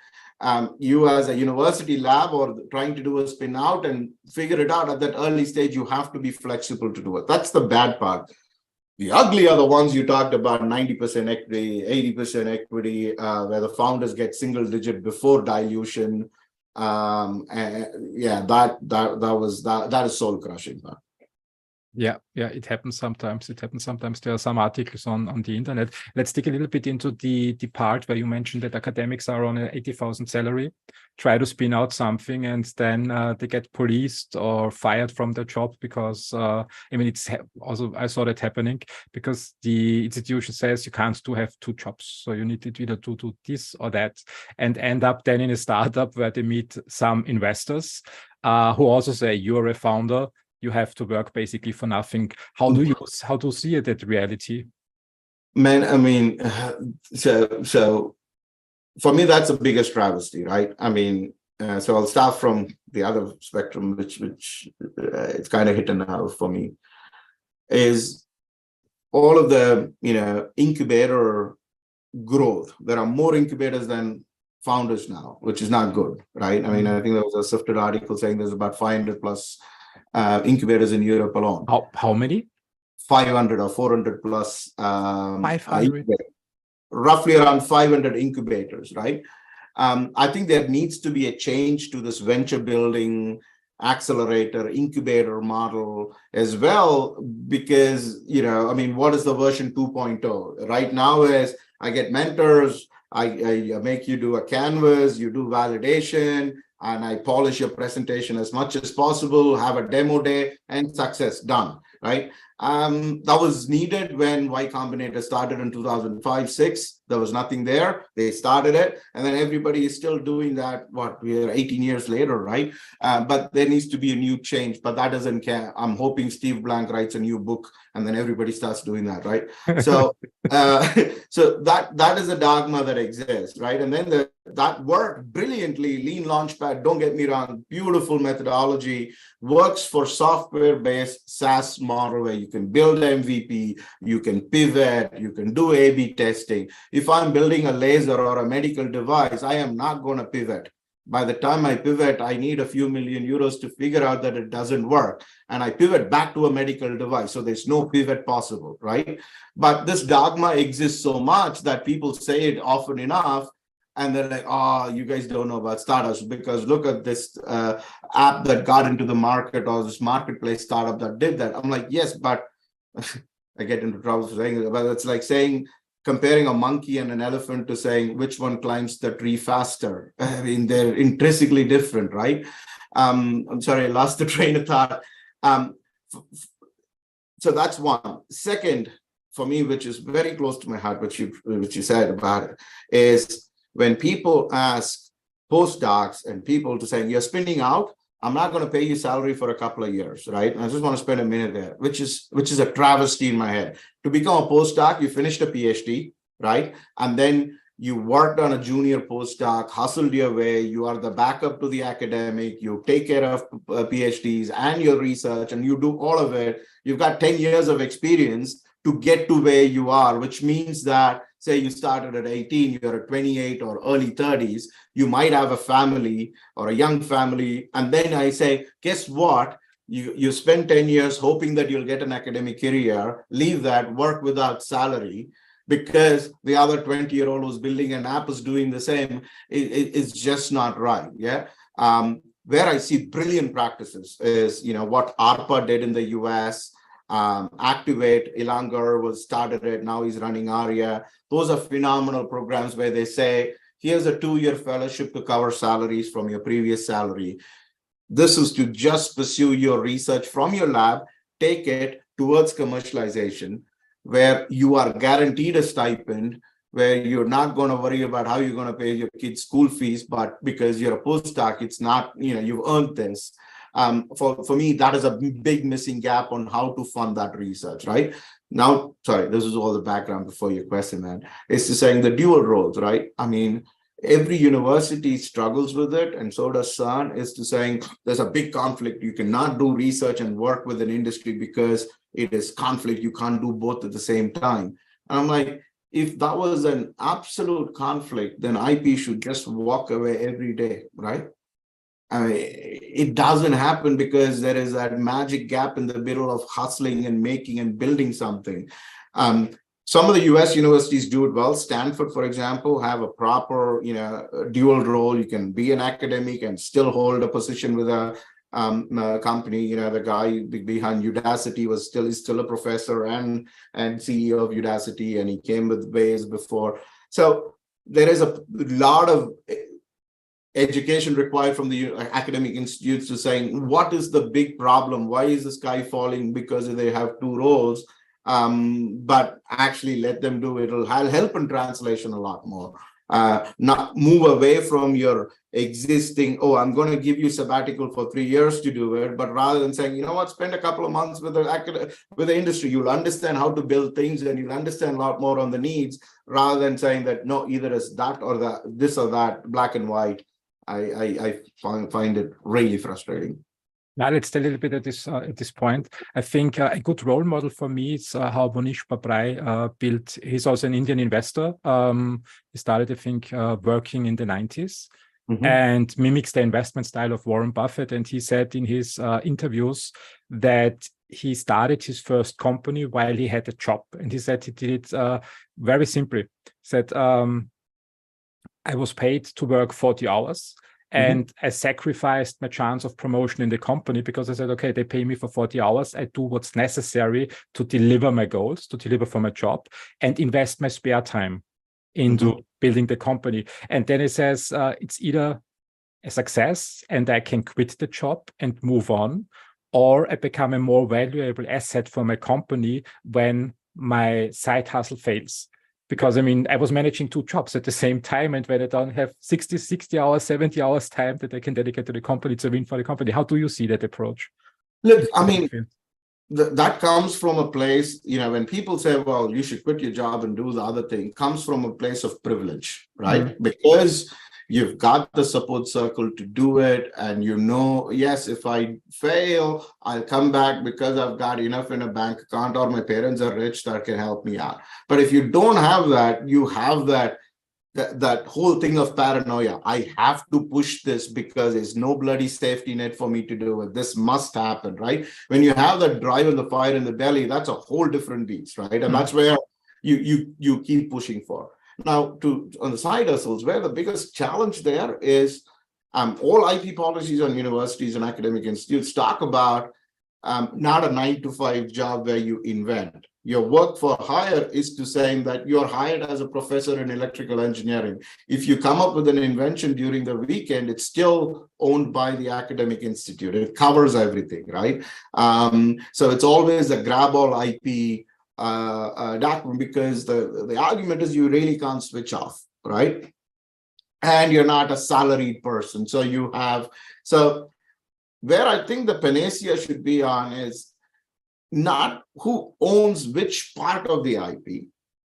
you as a university lab or trying to do a spin out and figure it out at that early stage, you have to be flexible to do it. That's the bad part. The ugly are the ones you talked about, 90% equity, 80% equity, where the founders get single digit before dilution. Yeah, that is soul crushing. Yeah, it happens sometimes. There are some articles on the internet. Let's dig a little bit into the part where you mentioned that academics are on an 80,000 salary, try to spin out something, and then they get policed or fired from their job because I mean, it's also, I saw that happening because the institution says you can't have two jobs, so you need to either do this or that, and end up then in a startup where they meet some investors who also say you're a founder. You have to work basically for nothing. How do you see it, that reality? Man, I mean, so for me, that's the biggest travesty, right? I mean, so I'll start from the other spectrum, which it's kind of hit a nerve for me, is all of the, incubator growth. There are more incubators than founders now, which is not good, right? I mean, I think there was a Sifted article saying there's about 500 plus incubators in Europe alone. How many? 500 or 400 plus. 500. Roughly around 500 incubators, right? I think there needs to be a change to this venture building accelerator incubator model as well, because, I mean, what is the version 2.0? Right now is I get mentors, I make you do a canvas, you do validation, and I polish your presentation as much as possible, have a demo day, and success, done, right? That was needed when Y Combinator started in 2005-06. There was nothing there. They started it, and then everybody is still doing that. We are 18 years later, right? But there needs to be a new change, but that doesn't care. I'm hoping Steve Blank writes a new book, and then everybody starts doing that, right? So, so that is a dogma that exists, right? And then that worked brilliantly. Lean Launchpad, don't get me wrong, beautiful methodology, works for software-based SaaS model where you can build MVP, you can pivot, you can do A/B testing. If I'm building a laser or a medical device, I am not going to pivot. By the time I pivot, I need a few million euros to figure out that it doesn't work. And I pivot back to a medical device. So there's no pivot possible, right? But this dogma exists so much that people say it often enough. And they're like, oh, you guys don't know about startups because look at this app that got into the market or this marketplace startup that did that. I'm like, yes, but I get into trouble for saying it, but it's like saying, comparing a monkey and an elephant to saying which one climbs the tree faster. I mean, they're intrinsically different, right? I'm sorry, I lost the train of thought. So that's one. Second, for me, which is very close to my heart, which you said about it, is when people ask postdocs and people to say, you're spinning out, I'm not going to pay you salary for a couple of years, right? I just want to spend a minute there, which is a travesty in my head. To become a postdoc, you finished a PhD, right? And then you worked on a junior postdoc, hustled your way, you are the backup to the academic, you take care of PhDs and your research, and you do all of it. You've got 10 years of experience to get to where you are, which means that, say you started at 18, you're at 28 or early 30s, you might have a family or a young family. And then I say, guess what? You spend 10 years hoping that you'll get an academic career, leave that, work without salary, because the other 20-year-old who's building an app is doing the same. It's just not right, yeah? Where I see brilliant practices is, what ARPA did in the US, Activate, Ilangar was started it, now he's running ARIA. Those are phenomenal programs where they say, here's a 2-year fellowship to cover salaries from your previous salary. This is to just pursue your research from your lab, take it towards commercialization, where you are guaranteed a stipend, where you're not going to worry about how you're going to pay your kids' school fees, but because you're a postdoc, it's not, you've earned this. For me, that is a big missing gap on how to fund that research, right? Now, sorry, this is all the background before your question, man. It's to saying the dual roles, right? I mean, every university struggles with it, and so does CERN, is to saying there's a big conflict. You cannot do research and work with an industry because it is conflict. You can't do both at the same time. And I'm like, if that was an absolute conflict, then IP should just walk away every day, right? I mean, it doesn't happen because there is that magic gap in the middle of hustling and making and building something. Some of the US universities do it well. Stanford, for example, have a proper, dual role. You can be an academic and still hold a position with a company. The guy behind Udacity is still a professor and CEO of Udacity, and he came with Waze before. So there is a lot of education required from the academic institutes to saying, what is the big problem? Why is the sky falling? Because they have two roles. But actually let them do it. It'll help in translation a lot more. Not move away from your existing, I'm going to give you sabbatical for 3 years to do it, but rather than saying, spend a couple of months with the industry, you'll understand how to build things and you'll understand a lot more on the needs, rather than saying that, no, either it's that or that, this or that, black and white. I find it really frustrating. Now let's stay a little bit at this point. I think a good role model for me is how Monish Babrai built. He's also an Indian investor. He started, I think, working in the 90s and mimics the investment style of Warren Buffett. And he said in his interviews that he started his first company while he had a job. And he said he did it very simply. He said, I was paid to work 40 hours. And I sacrificed my chance of promotion in the company because I said, okay, they pay me for 40 hours. I do what's necessary to deliver my goals, to deliver for my job, and invest my spare time into building the company. And then he says, it's either a success and I can quit the job and move on, or I become a more valuable asset for my company when my side hustle fails. Because, I was managing 2 jobs at the same time, and when I don't have 60 hours, 70 hours time that I can dedicate to the company, it's a win for the company. How do you see that approach? Look, that comes from a place, when people say, well, you should quit your job and do the other thing, comes from a place of privilege, right? Because you've got the support circle to do it, and yes, if I fail, I'll come back because I've got enough in a bank account, or my parents are rich that can help me out. But if you don't have that, you have that whole thing of paranoia. I have to push this because there's no bloody safety net for me to do it. This must happen, right? When you have that drive and the fire in the belly, that's a whole different beast, right? And that's where you keep pushing for. Now, on the side hustles, where the biggest challenge there is, all IP policies on universities and academic institutes talk about not a 9-to-5 job where you invent. Your work for hire is to saying that you're hired as a professor in electrical engineering. If you come up with an invention during the weekend, it's still owned by the academic institute. It covers everything, right? So it's always a grab all IP document, because the argument is you really can't switch off, right? And you're not a salaried person. So where I think the panacea should be on is not who owns which part of the IP,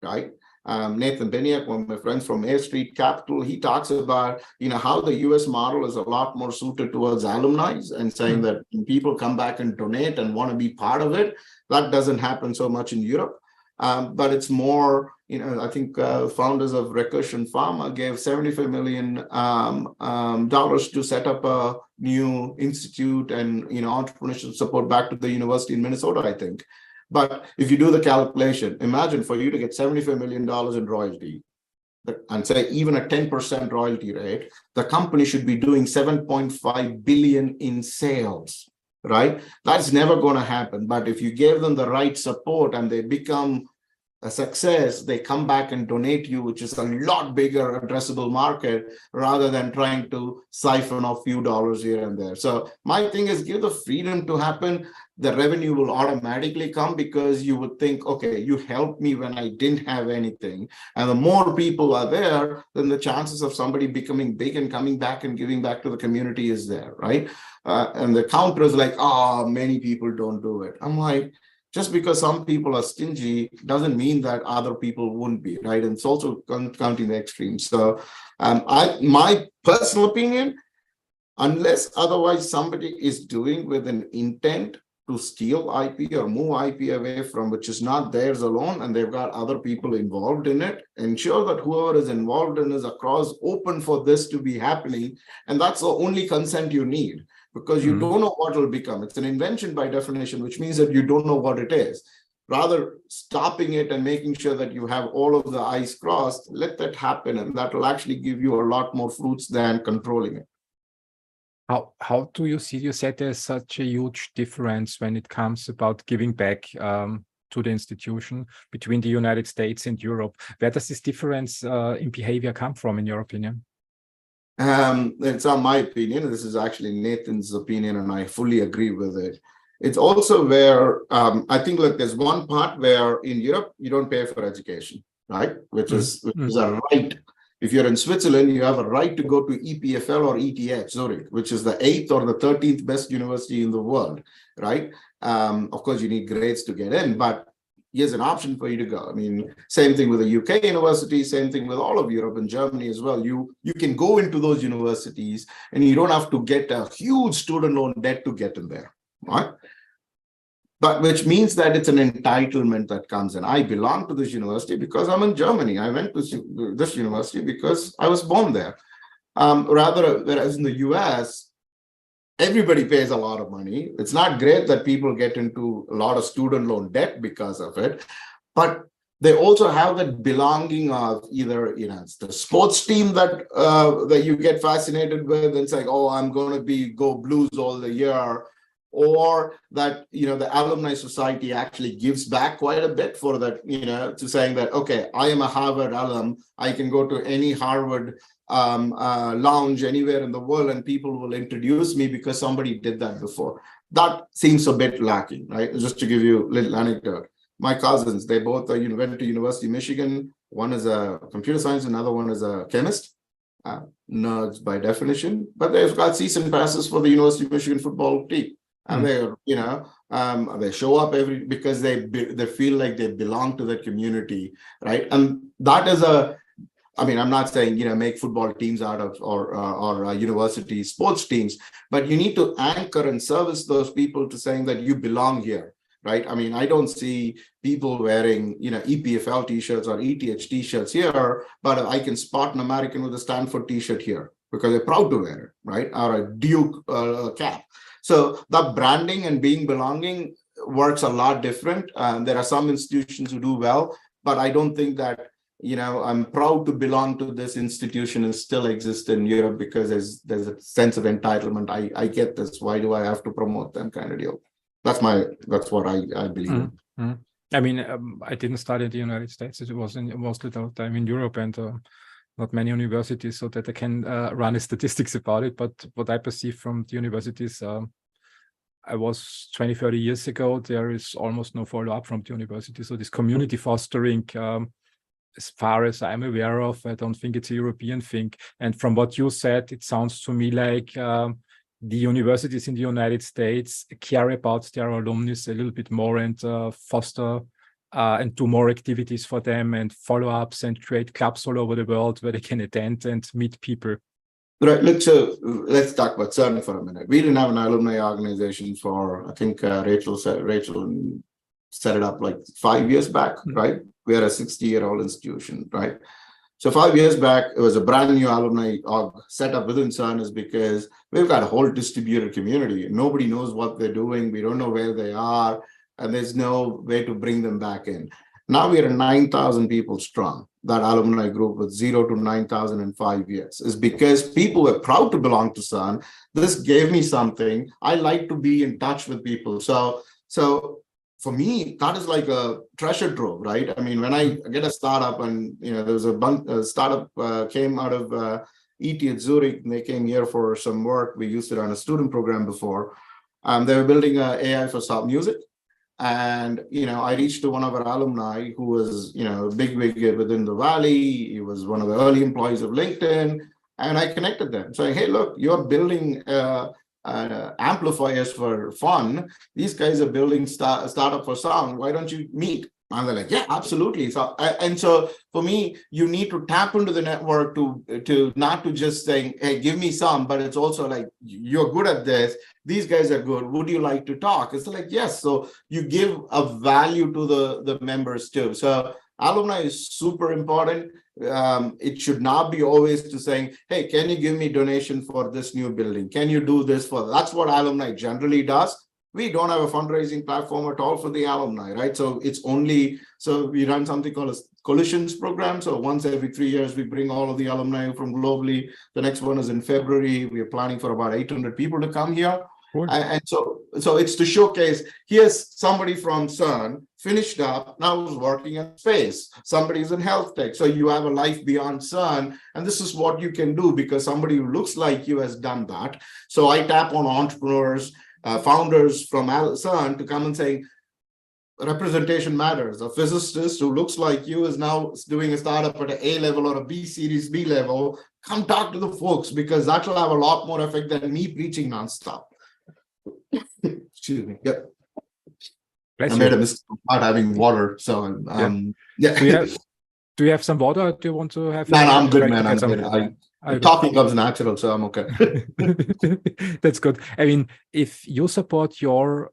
right? Nathan Beniak, one of my friends from A Street Capital, he talks about, how the US model is a lot more suited towards alumni, and saying that when people come back and donate and want to be part of it, that doesn't happen so much in Europe. But it's more, I think founders of Recursion Pharma gave $75 million to set up a new institute and, entrepreneurship support back to the university in Minnesota, I think. But if you do the calculation, imagine for you to get $75 million in royalty, and say even a 10% royalty rate, the company should be doing $7.5 billion in sales, right? That's never going to happen. But if you give them the right support and they become a success, they come back and donate you, which is a lot bigger addressable market, rather than trying to siphon off a few dollars here and there. So my thing is, give the freedom to happen. The revenue will automatically come, because you would think, okay, you helped me when I didn't have anything. And the more people are there, then the chances of somebody becoming big and coming back and giving back to the community is there, right? And the counter is like, many people don't do it. I'm like, just because some people are stingy doesn't mean that other people wouldn't be, right? And it's also counting the extremes. So my personal opinion, unless otherwise somebody is doing with an intent to steal IP or move IP away from which is not theirs alone, and they've got other people involved in it. Ensure that whoever is involved in is across open for this to be happening. And that's the only consent you need, because you don't know what it will become. It's an invention by definition, which means that you don't know what it is. Rather stopping it and making sure that you have all of the I's crossed, let that happen. And that will actually give you a lot more fruits than controlling it. How do you see? You said there's such a huge difference when it comes about giving back to the institution between the United States and Europe. Where does this difference in behavior come from, in your opinion? It's not my opinion. This is actually Nathan's opinion, and I fully agree with it. It's also where I think, look, there's one part where in Europe you don't pay for education, right? Which is a right. If you're in Switzerland, you have a right to go to EPFL or ETH Zurich, which is the 8th or the 13th best university in the world, right? Of course, you need grades to get in, but here's an option for you to go. I mean, same thing with the UK university, same thing with all of Europe and Germany as well. You can go into those universities and you don't have to get a huge student loan debt to get in there, right? But which means that it's an entitlement that comes in. I belong to this university because I'm in Germany. I went to this university because I was born there. Whereas in the US, everybody pays a lot of money. It's not great that people get into a lot of student loan debt because of it, but they also have that belonging of either, it's the sports team that you get fascinated with. It's like, oh, I'm going to go Blues all the year. Or that, the alumni society actually gives back quite a bit for that, to saying that, okay, I am a Harvard alum. I can go to any Harvard lounge anywhere in the world and people will introduce me because somebody did that before. That seems a bit lacking, right? Just to give you a little anecdote. My cousins, they both went to University of Michigan. One is a computer science, another one is a chemist. Nerds by definition, but they've got season passes for the University of Michigan football team. And they show up because they feel like they belong to the community, right? And that is I'm not saying, make football teams out of or university sports teams, but you need to anchor and service those people to saying that you belong here, right? I mean, I don't see people wearing, EPFL t-shirts or ETH t-shirts here, but I can spot an American with a Stanford t-shirt here because they're proud to wear it, right? Or a Duke cap. So the branding and being belonging works a lot different. There are some institutions who do well, but I don't think that, I'm proud to belong to this institution and still exist in Europe because there's a sense of entitlement. I get this. Why do I have to promote them kind of deal? That's what I believe in. I mean, I didn't study in the United States. It was mostly the time in Europe and not many universities, so that I can run a statistics about it. But what I perceive from the universities, I was 20, 30 years ago, there is almost no follow-up from the university. So this community fostering, as far as I'm aware of, I don't think it's a European thing. And from what you said, it sounds to me like the universities in the United States care about their alumni a little bit more and foster and do more activities for them and follow-ups and create clubs all over the world where they can attend and meet people. Right. Let's talk about CERN for a minute. We didn't have an alumni organization for, I think Rachel set it up like 5 years back, right? We are a 60-year-old institution, right? So 5 years back, it was a brand new alumni org set up within CERN is because we've got a whole distributed community. Nobody knows what they're doing. We don't know where they are. And there's no way to bring them back in. Now we are 9,000 people strong, that alumni group with 0 to 9,000 in 5 years, is because people were proud to belong to CERN. This gave me something. I like to be in touch with people. So for me, that is like a treasure trove, right? I mean, when I get a startup and, there was a startup came out of ETH Zurich, and they came here for some work. We used it on a student program before. They were building AI for soft music. And, I reached to one of our alumni who was, a bigwig within the Valley. He was one of the early employees of LinkedIn. And I connected them saying, hey, look, you're building amplifiers for fun. These guys are building startup for sound. Why don't you meet? And they're like, yeah, absolutely. So, and so for me, you need to tap into the network to not to just saying, hey, give me some, but it's also like, you're good at this. These guys are good. Would you like to talk? It's like, yes. So you give a value to the members too. So alumni is super important. It should not be always to saying, hey, can you give me donation for this new building? Can you do this for, that's what alumni generally does. We don't have a fundraising platform at all for the alumni, right? So it's only, so we run something called a coalitions program. So once every 3 years, we bring all of the alumni from globally. The next one is in February. We are planning for about 800 people to come here. Cool. And so it's to showcase, here's somebody from CERN, finished up, now is working in space. Somebody's in health tech. So you have a life beyond CERN. And this is what you can do because somebody who looks like you has done that. So I tap on entrepreneurs, founders from CERN to come and say, representation matters. A physicist who looks like you is now doing a startup at an A level or a B series B level. Come talk to the folks because that will have a lot more effect than me preaching nonstop. Excuse me. Yep. I made a mistake of not having water. So yeah. Do you have some water? Or do you want to have? No, I'm good, man. Talking comes natural, so I'm okay. That's good. I mean, if you support your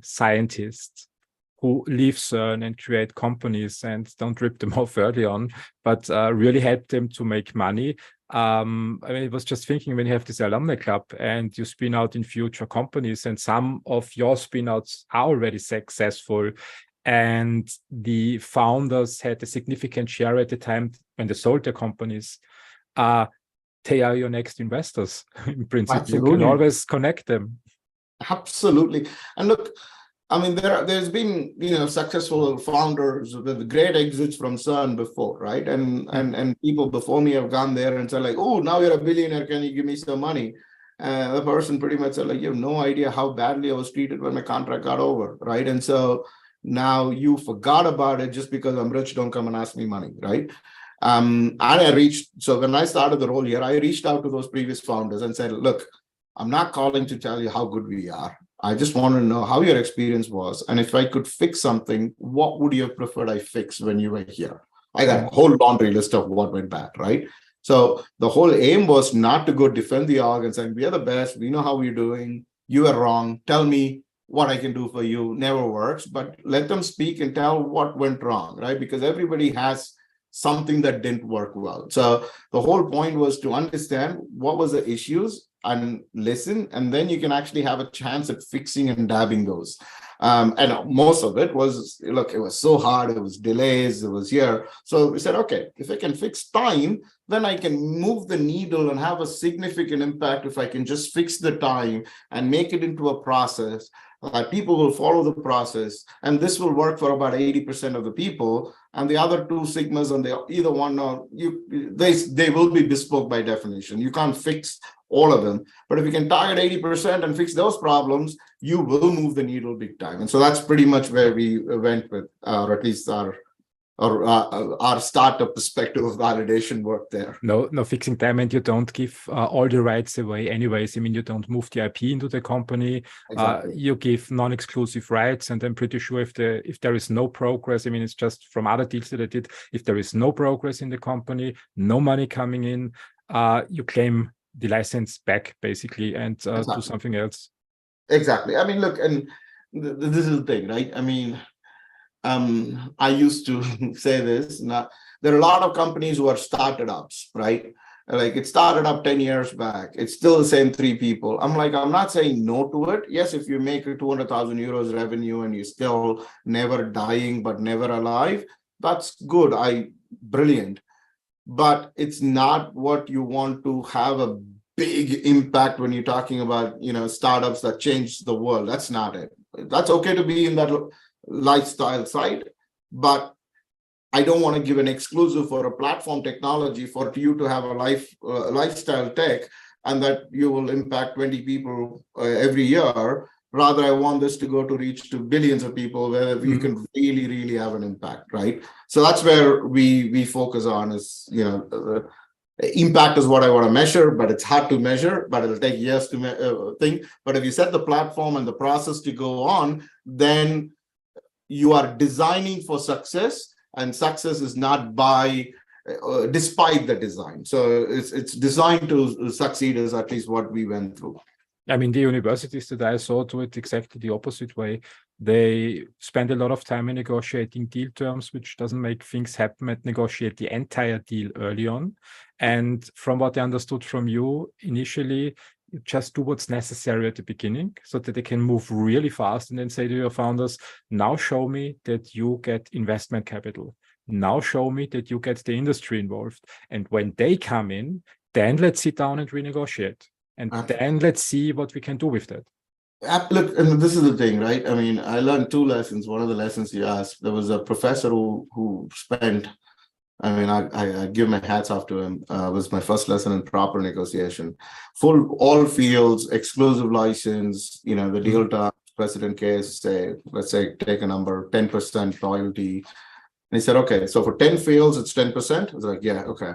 scientists who leave CERN and create companies and don't rip them off early on, but really help them to make money. I mean, I was just thinking when you have this alumni club and you spin out in future companies and some of your spin outs are already successful and the founders had a significant share at the time when they sold their companies, they are your next investors in principle. Absolutely. You can always connect them. Absolutely. And look, I mean, there's been, successful founders with great exits from CERN before, right? And people before me have gone there and said like, oh, now you're a billionaire, can you give me some money? The person pretty much said like, you have no idea how badly I was treated when my contract got over, right? And so now you forgot about it just because I'm rich, don't come and ask me money, right? And so when I started the role here, I reached out to those previous founders and said, look, I'm not calling to tell you how good we are. I just want to know how your experience was. And if I could fix something, what would you have preferred I fix when you were here? I got a whole laundry list of what went bad, right? So the whole aim was not to go defend the org and say, we are the best. We know how we're doing. You are wrong. Tell me what I can do for you. Never works, but let them speak and tell what went wrong, right? Because everybody has something that didn't work well. So the whole point was to understand what was the issues and listen, and then you can actually have a chance at fixing and dabbing those. And most of it was, look, it was so hard, it was delays, it was here. So we said, okay, if I can fix time, then I can move the needle and have a significant impact if I can just fix the time and make it into a process. People will follow the process, and this will work for about 80% of the people. And the other two sigmas, and either one, or they will be bespoke by definition. You can't fix all of them, but if you can target 80% and fix those problems, you will move the needle big time. And so that's pretty much where we went with, or at least our startup perspective of validation work there. No fixing time, and you don't give all the rights away anyways. I mean, you don't move the IP into the company. Exactly. You give non-exclusive rights, and I'm pretty sure if there is no progress, I mean, it's just from other deals that I did, if there is no progress in the company, no money coming in, you claim the license back basically and do something else. Exactly. I mean, look, and this is the thing, right? I mean, I used to say this. Now, there are a lot of companies who are started ups, right? Like it started up 10 years back. It's still the same 3 people. I'm like, I'm not saying no to it. Yes, if you make 200,000 euros revenue and you're still never dying, but never alive, that's good. Brilliant. But it's not what you want to have a big impact when you're talking about, startups that change the world. That's not it. That's okay to be in that lifestyle side, but I don't want to give an exclusive for a platform technology for you to have a lifestyle tech and that you will impact 20 people every year. Rather, I want this to go to reach to billions of people where you can really, really have an impact, right? So that's where we focus on is, impact is what I want to measure, but it's hard to measure, but it'll take years to think. But if you set the platform and the process to go on, then you are designing for success, and success is not by despite the design. So it's designed to succeed, is at least what we went through. I mean, the universities that I saw do it exactly the opposite way. They spend a lot of time in negotiating deal terms, which doesn't make things happen, and negotiate the entire deal early on. And from what I understood from you initially, you just do what's necessary at the beginning so that they can move really fast and then say to your founders, now show me that you get investment capital. Now show me that you get the industry involved. And when they come in, then let's sit down and renegotiate. And then let's see what we can do with that. Look, and this is the thing, right? I mean, I learned two lessons. One of the lessons you asked, there was a professor who spent, I mean, I give my hats off to him. It was my first lesson in proper negotiation. Full, all fields, exclusive license, you know, the deal terms, precedent case, say, let's say, take a number, 10% royalty. And he said, okay, so for 10 fields, it's 10%. I was like, yeah, okay.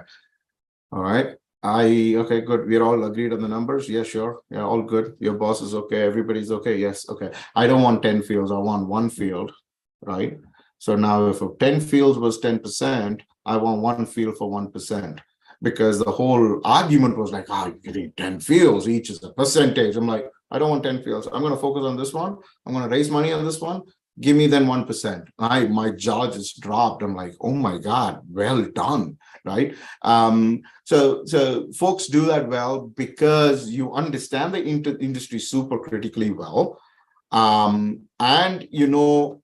All right. Okay, good. We're all agreed on the numbers. Yeah, sure. Yeah, all good. Your boss is okay. Everybody's okay. Yes. Okay. I don't want 10 fields. I want one field. Right. So now if 10 fields was 10%, I want one field for 1%. Because the whole argument was like, you're getting 10 fields, each is a percentage. I'm like, I don't want 10 fields. I'm going to focus on this one. I'm going to raise money on this one. Give me then 1%. My jaw just dropped. I'm like, oh my God, well done. Right. So folks do that well because you understand the industry super critically well. And you know,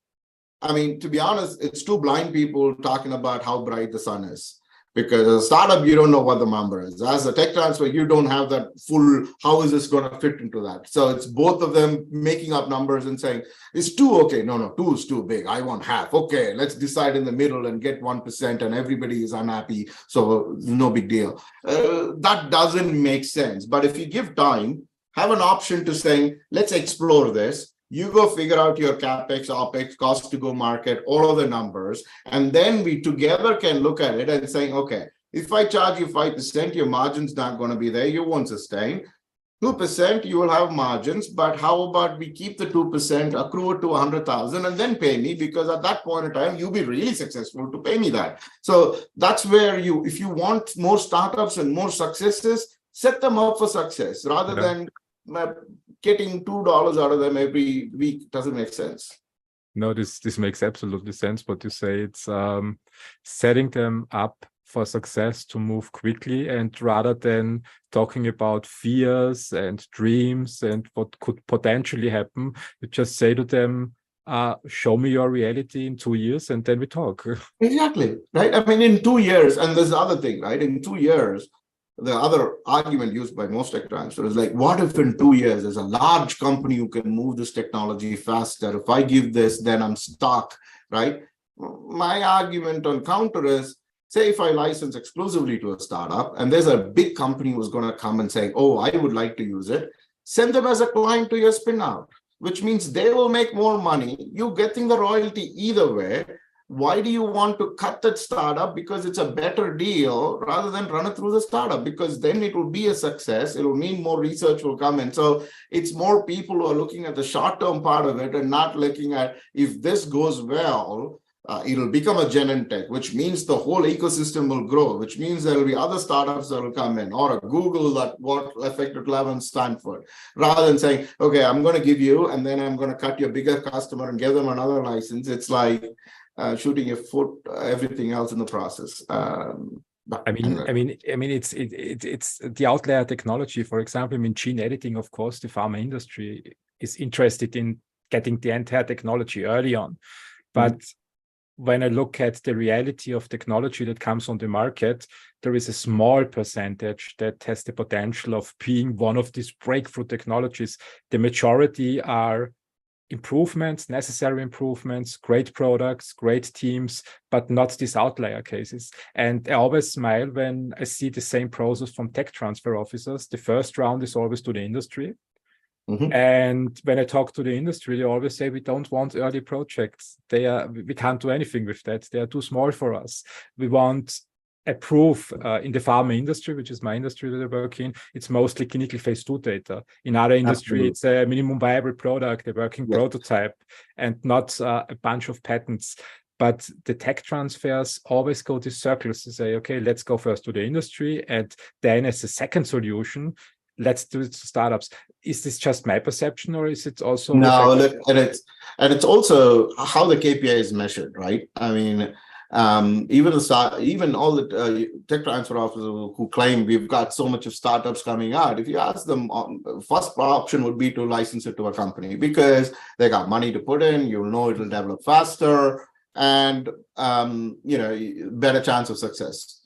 I mean, to be honest, it's two blind people talking about how bright the sun is. Because as a startup, you don't know what the number is. As a tech transfer, you don't have that full, how is this going to fit into that? So it's both of them making up numbers and saying, is 2 okay? No, 2 is too big. I want half. Okay, let's decide in the middle and get 1% and everybody is unhappy. So no big deal. That doesn't make sense. But if you give time, have an option to saying, let's explore this. You go figure out your CapEx, OpEx, cost to go market, all of the numbers. And then we together can look at it and saying, okay, if I charge you 5%, your margin's not going to be there. You won't sustain. 2%, you will have margins. But how about we keep the 2%, accrue it to 100,000 and then pay me? Because at that point in time, you'll be really successful to pay me that. So that's where if you want more startups and more successes, set them up for success rather than getting $2 out of them every week. Doesn't make sense. No, this makes absolutely sense. What you say, it's setting them up for success to move quickly, and rather than talking about fears and dreams and what could potentially happen, you just say to them, show me your reality in 2 years and then we talk. Exactly, right? I mean, in 2 years, and there's the other thing, right? In 2 years, the other argument used by most tech transfers is like, what if in 2 years there's a large company who can move this technology faster? If I give this, then I'm stuck, right? My argument on counter is, say if I license exclusively to a startup and there's a big company who's going to come and say, oh, I would like to use it, send them as a client to your spin out, which means they will make more money. You're getting the royalty either way. Why do you want to cut that startup? Because it's a better deal rather than run it through the startup, because then it will be a success. It will mean more research will come in. So it's more people who are looking at the short-term part of it and not looking at, if this goes well, it'll become a Genentech, which means the whole ecosystem will grow, which means there will be other startups that will come in, or a Google that what effect it will have on Stanford, rather than saying, okay, I'm going to give you, and then I'm going to cut your bigger customer and give them another license. It's like shooting a foot, everything else in the process. I mean, it's the outlier technology. For example, I mean, gene editing. Of course, the pharma industry is interested in getting the entire technology early on, but when I look at the reality of technology that comes on the market, there is a small percentage that has the potential of being one of these breakthrough technologies. The majority are improvements, necessary improvements, great products, great teams, but not these outlier cases. And I always smile when I see the same process from tech transfer officers. The first round is always to the industry. And when I talk to the industry, they always say, we don't want early projects. We can't do anything with that. They are too small for us. We want approve in the pharma industry, which is my industry that I work in, it's mostly clinical phase 2 data. In other industry, it's a minimum viable product, a working prototype, and not a bunch of patents. But the tech transfers always go to circles to say, okay, let's go first to the industry, and then as a second solution, let's do it to startups. Is this just my perception, or is it also no? Look, and it's also how the KPI is measured, right? I mean, even all the tech transfer officers who claim we've got so much of startups coming out, if you ask them, first option would be to license it to a company because they got money to put in. You'll know it'll develop faster, and better chance of success.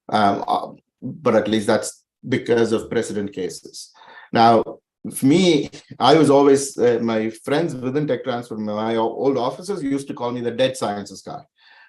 But at least that's because of precedent cases. Now, for me, I was always my friends within tech transfer, my old officers used to call me the dead sciences guy,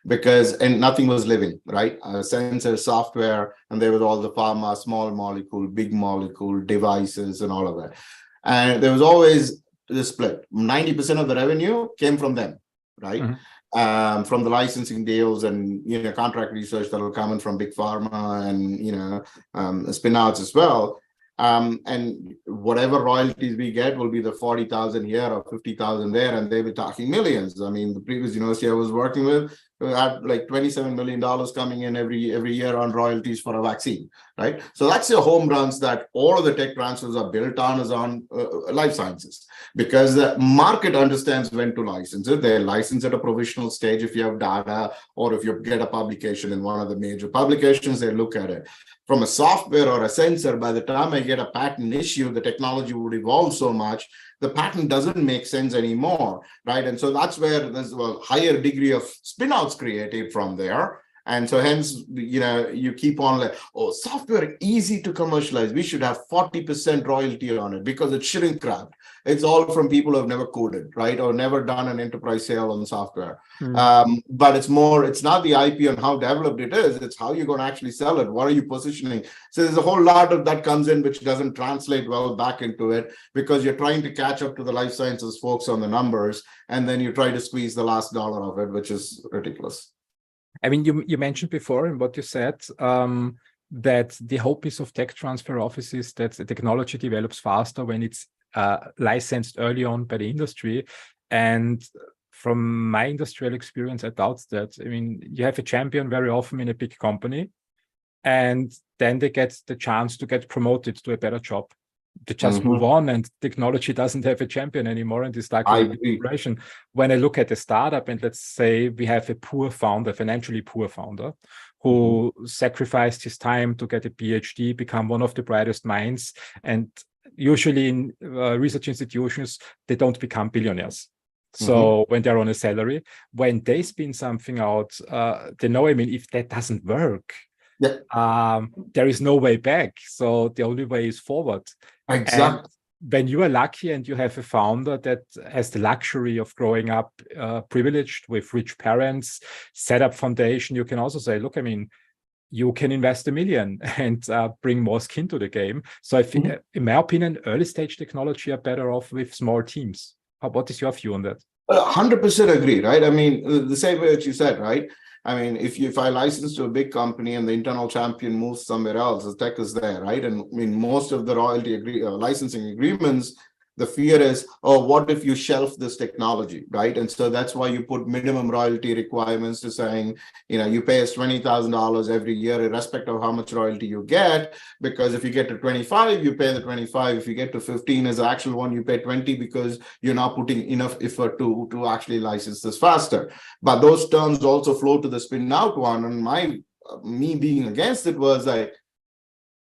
because nothing was living, right? Sensor software, and there was all the pharma, small molecule, big molecule devices, and all of that. And there was always the split. 90% of the revenue came from them, right? Mm-hmm. From the licensing deals and contract research that will come in from big pharma and spin-outs as well. And whatever royalties we get will be the 40,000 here or 50,000 there, and they were talking millions. I mean, the previous university I was working with had like $27 million coming in every year on royalties for a vaccine, right? So that's the home runs that all of the tech transfers are built on, is on life sciences, because the market understands when to license it. They license at a provisional stage if you have data, or if you get a publication in one of the major publications, they look at it. From a software or a sensor, by the time I get a patent issue, the technology would evolve so much, the patent doesn't make sense anymore, right? And so that's where there's a higher degree of spin-outs created from there. And so hence, you keep on like, oh, software easy to commercialize. We should have 40% royalty on it because it's shrink wrapped. It's all from people who have never coded, right? Or never done an enterprise sale on software. But it's not the IP on how developed it is. It's how you're going to actually sell it. What are you positioning? So there's a whole lot of that comes in, which doesn't translate well back into it, because you're trying to catch up to the life sciences folks on the numbers. And then you try to squeeze the last dollar of it, which is ridiculous. I mean, you mentioned before in what you said that the hope is of tech transfer offices that the technology develops faster when it's licensed early on by the industry. And from my industrial experience, I doubt that. I mean, you have a champion very often in a big company, and then they get the chance to get promoted to a better job. They just move on, and technology doesn't have a champion anymore, and it's like a corporation. When I look at a startup, and let's say we have a poor founder, financially poor founder, who sacrificed his time to get a PhD, become one of the brightest minds, and usually in research institutions, they don't become billionaires. So when they're on a salary, when they spin something out, they know, I mean, if that doesn't work, there is no way back. So the only way is forward. Exactly. And when you are lucky and you have a founder that has the luxury of growing up privileged with rich parents, set up foundation, you can also say, look, I mean, you can invest $1 million and bring more skin to the game. So I think, in my opinion, early stage technology are better off with small teams. What is your view on that? 100% agree, right? I mean, the same way that you said, right? I mean, if I license to a big company and the internal champion moves somewhere else, the tech is there, right? And I mean, most of the royalty licensing agreements, the fear is, oh, what if you shelf this technology, right? And so that's why you put minimum royalty requirements to saying, you pay us $20,000 every year, irrespective of how much royalty you get, because if you get to 25, you pay the 25. If you get to 15 as the actual one, you pay 20 because you're not putting enough effort to actually license this faster. But those terms also flow to the spin out one. And me being against it was like,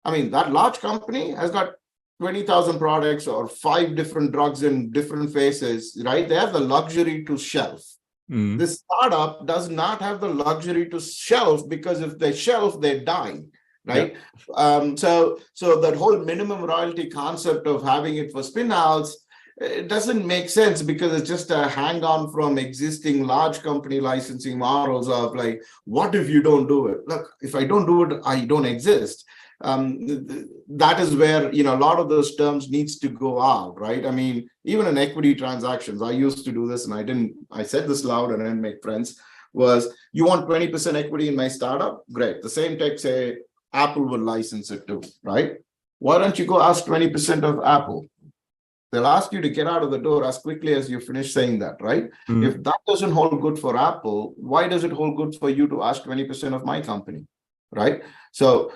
I mean, that large company has got 20,000 products or 5 different drugs in different phases, right? They have the luxury to shelf. This startup does not have the luxury to shelf, because if they shelf, they die, right? So that whole minimum royalty concept of having it for spin-outs, it doesn't make sense, because it's just a hang-on from existing large company licensing models of like, what if you don't do it? Look, if I don't do it, I don't exist. That is where a lot of those terms needs to go out, right? I mean, even in equity transactions, I used to do this, and I said this loud and I didn't make friends. was, you want 20% equity in my startup? Great. The same tech, say, Apple would license it too, right? Why don't you go ask 20% of Apple? They'll ask you to get out of the door as quickly as you finish saying that, right? If that doesn't hold good for Apple, why does it hold good for you to ask 20% of my company, right? So,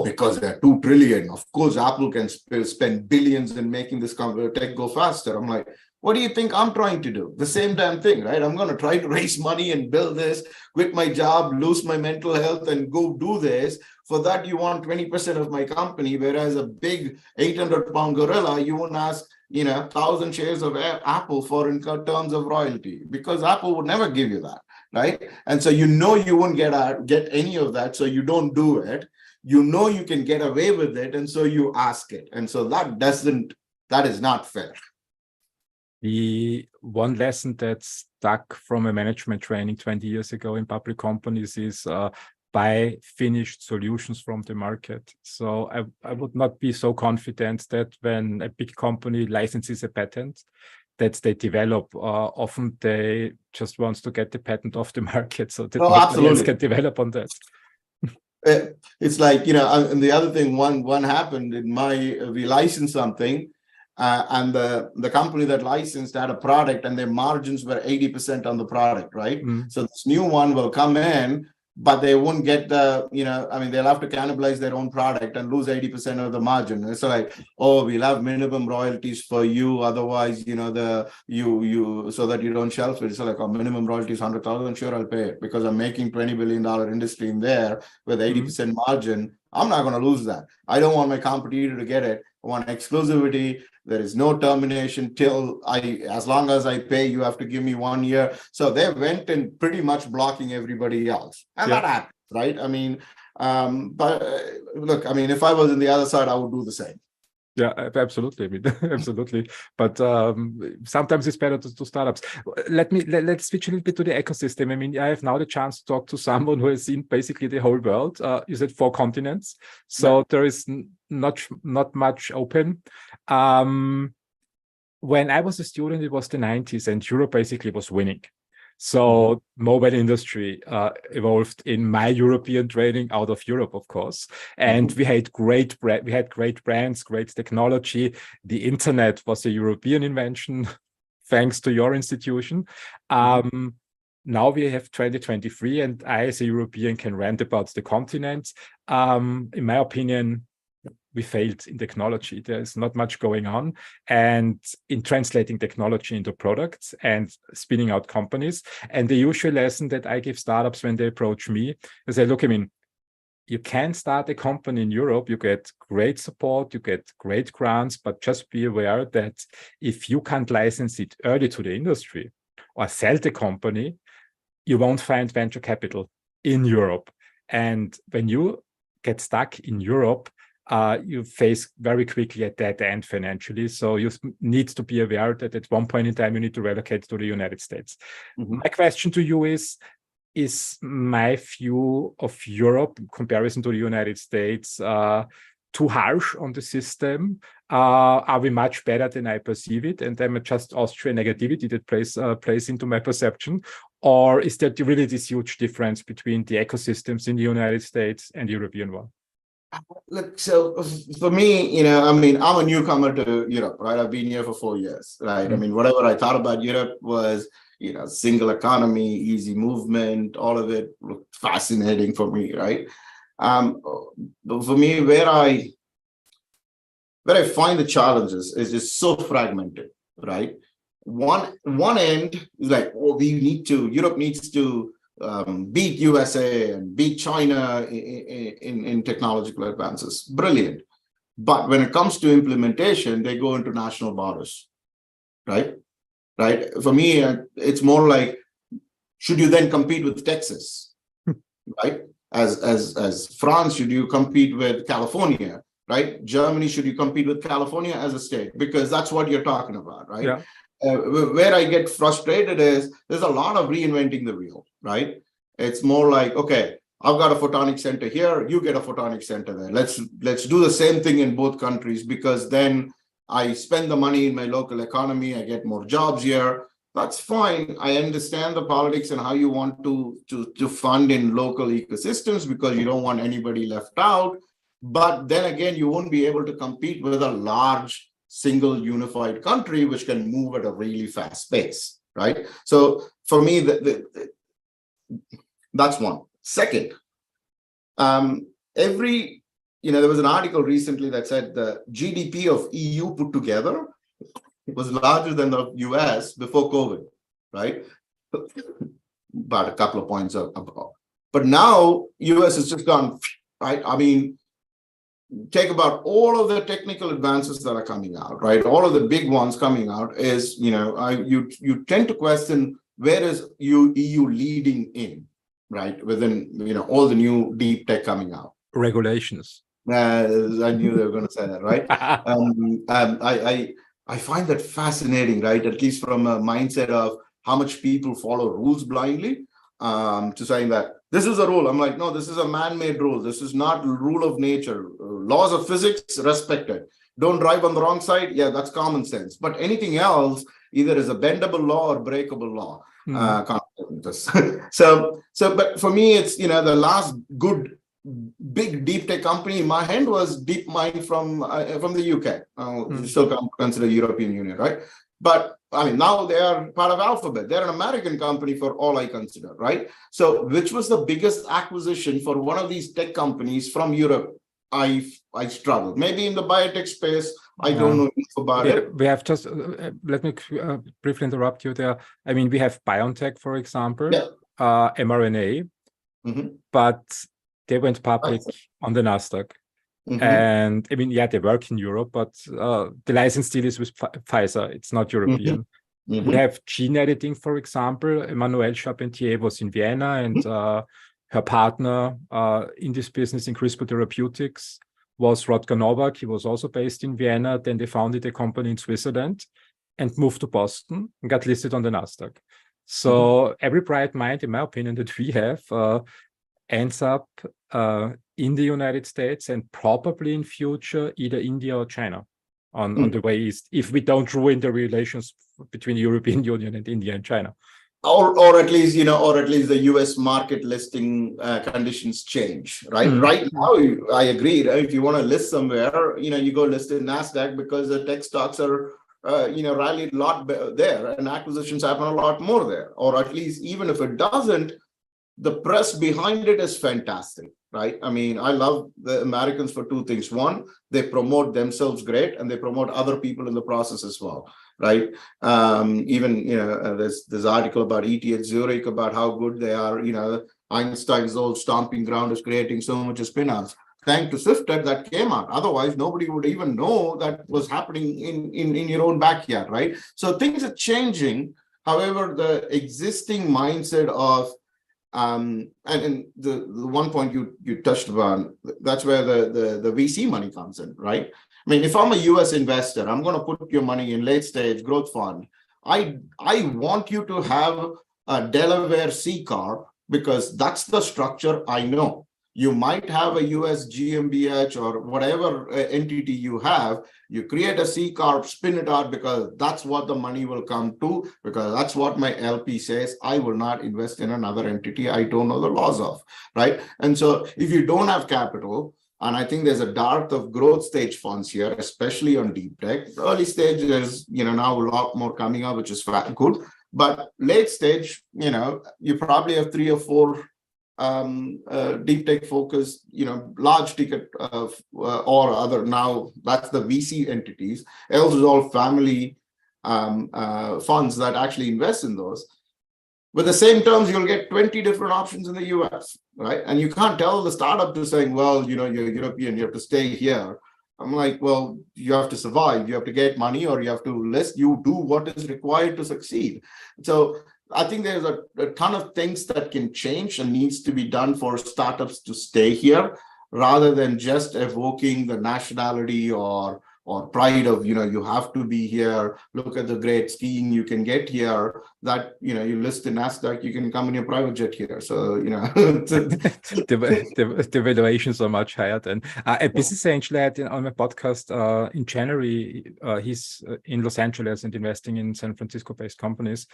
because they're 2 trillion, of course, Apple can spend billions in making this tech go faster. I'm like, what do you think I'm trying to do? The same damn thing, right? I'm going to try to raise money and build this, quit my job, lose my mental health, and go do this. For that, you want 20% of my company, whereas a big 800-pound gorilla, you won't ask, 1,000 shares of Apple for in terms of royalty, because Apple would never give you that, right? And so you won't get any of that, so you don't do it. You can get away with it, and so you ask it. And so that is not fair. The one lesson that stuck from a management training 20 years ago in public companies is buy finished solutions from the market. So I would not be so confident that when a big company licenses a patent, that they develop. Often they just want to get the patent off the market so that nobody else can develop on that. It's like, and the other thing, one happened we licensed something, and the company that licensed had a product and their margins were 80% on the product, right? So this new one will come in, but they won't get they'll have to cannibalize their own product and lose 80% of the margin. It's like, we'll have minimum royalties for you, otherwise, so that you don't shelf it. It's like, minimum royalties 100,000, sure, I'll pay it, because I'm making $20 billion industry in there with 80% margin. I'm not going to lose that. I don't want my competitor to get it. I want exclusivity. There is no termination as long as I pay, you have to give me 1 year. So they went in pretty much blocking everybody else. And that happens, right? But look, if I was on the other side, I would do the same. Yeah, absolutely. Absolutely. But sometimes it's better to startups. Let's switch a little bit to the ecosystem. I have now the chance to talk to someone who has seen basically the whole world. You said 4 continents. So there is not much open. When I was a student, it was the 90s, and Europe basically was winning. So mobile industry evolved in my European training out of Europe, of course. And we had great brands, great technology. The internet was a European invention, thanks to your institution. Now we have 2023, and I, as a European, can rant about the continent. In my opinion, we failed in technology. There's not much going on, and in translating technology into products and spinning out companies. And the usual lesson that I give startups when they approach me is, I look, you can start a company in Europe, you get great support, you get great grants, but just be aware that if you can't license it early to the industry or sell the company, you won't find venture capital in Europe. And when you get stuck in Europe, you face very quickly a dead end financially. So you need to be aware that at one point in time, you need to relocate to the United States. My question to you is my view of Europe in comparison to the United States too harsh on the system? Are we much better than I perceive it? And I'm just Austrian negativity that plays into my perception? Or is there really this huge difference between the ecosystems in the United States and the European one? Look, so for me, I'm a newcomer to Europe, right? I've been here for 4 years, right? Whatever I thought about Europe was, single economy, easy movement, all of it looked fascinating for me, right? For me, where I find the challenges is just so fragmented, right? One end is like, Europe needs to beat USA and beat China in technological advances. Brilliant. But when it comes to implementation, they go into national borders, right? For me, it's more like, should you then compete with Texas, right? As France, should you compete with California, right? Germany, should you compete with California as a state? Because that's what you're talking about, right? Yeah. Where I get frustrated is there's a lot of reinventing the wheel, right? It's more like, okay, I've got a photonic center here, you get a photonic center there. Let's do the same thing in both countries, because then I spend the money in my local economy, I get more jobs here. that's fine. I understand the politics and how you want to fund in local ecosystems because you don't want anybody left out. But then again, you won't be able to compete with a large single unified country which can move at a really fast pace, right? So for me, that's one. Second, there was an article recently that said the GDP of EU put together was larger than the US before COVID, right? About a couple of points above. But now US has just gone, right? I mean, take about all of the technical advances that are coming out, right? All of the big ones coming out is, you tend to question where is EU leading in, right? Within, all the new deep tech coming out. Regulations. I knew they were going to say that, right? I find that fascinating, right? At least from a mindset of how much people follow rules blindly, to saying that this is a rule. I'm like, no, this is a man-made rule. This is not rule of nature. Laws of physics, respected. Don't drive on the wrong side. Yeah, that's common sense. But anything else either is a bendable law or breakable law. But for me, it's, the last good big deep tech company in my hand was DeepMind from the UK. Still consider European Union, right? But I mean, now they are part of Alphabet. They're an American company for all I consider, right? So which was the biggest acquisition for one of these tech companies from Europe? I struggled. Maybe in the biotech space, I don't know enough about it. We have just, let me briefly interrupt you there. I mean, we have BioNTech, for example, mRNA, but they went public on the Nasdaq. And I mean, they work in Europe, but the license deal is with Pfizer. It's not European. We have gene editing, for example. Emmanuelle Charpentier was in Vienna, and her partner in this business in CRISPR Therapeutics was Rodger Novak. He was also based in Vienna. Then they founded a company in Switzerland and moved to Boston and got listed on the Nasdaq. So every bright mind, in my opinion, that we have ends up in the United States and probably in future either India or China on the way east, if we don't ruin the relations between the European Union and India and China. Or at least, the US market listing conditions change, right? Right now, I agree. Right? If you want to list somewhere, you go list in NASDAQ because the tech stocks are, rallied a lot there and acquisitions happen a lot more there. Or at least even if it doesn't, the press behind it is fantastic, right? I mean, I love the Americans for two things. One, they promote themselves great and they promote other people in the process as well, right? Even, there's this article about ET at Zurich about how good they are. Einstein's old stomping ground is creating so much spin-offs. Thanks to SwiftTech that came out. Otherwise, nobody would even know that was happening in your own backyard, right? So things are changing. However, the existing mindset of and the one point you touched upon, that's where the VC money comes in, right? I mean, if I'm a US investor, I'm going to put your money in late stage growth fund. I want you to have a Delaware C Corp because that's the structure I know. You might have a US GmbH or whatever entity you have. You create a C Corp, spin it out because that's what the money will come to, because that's what my LP says. I will not invest in another entity I don't know the laws of, right? And so if you don't have capital, and I think there's a dearth of growth stage funds here, especially on deep tech. Early stage, there's now a lot more coming up, which is good. But late stage, you probably have 3 or 4 deep tech focused, large ticket or other. Now that's the VC entities. Else is all family funds that actually invest in those. With the same terms, you'll get 20 different options in the US, right? And you can't tell the startup to saying, well, you're European, you have to stay here. I'm like, well, you have to survive. You have to get money or you have to list. You do what is required to succeed. So I think there's a ton of things that can change and needs to be done for startups to stay here rather than just evoking the nationality or or pride of, you have to be here. Look at the great skiing you can get here. That, you list the NASDAQ, you can come in your private jet here. So, the valuations are much higher than a business angel I had on my podcast in January. He's in Los Angeles and investing in San Francisco-based companies.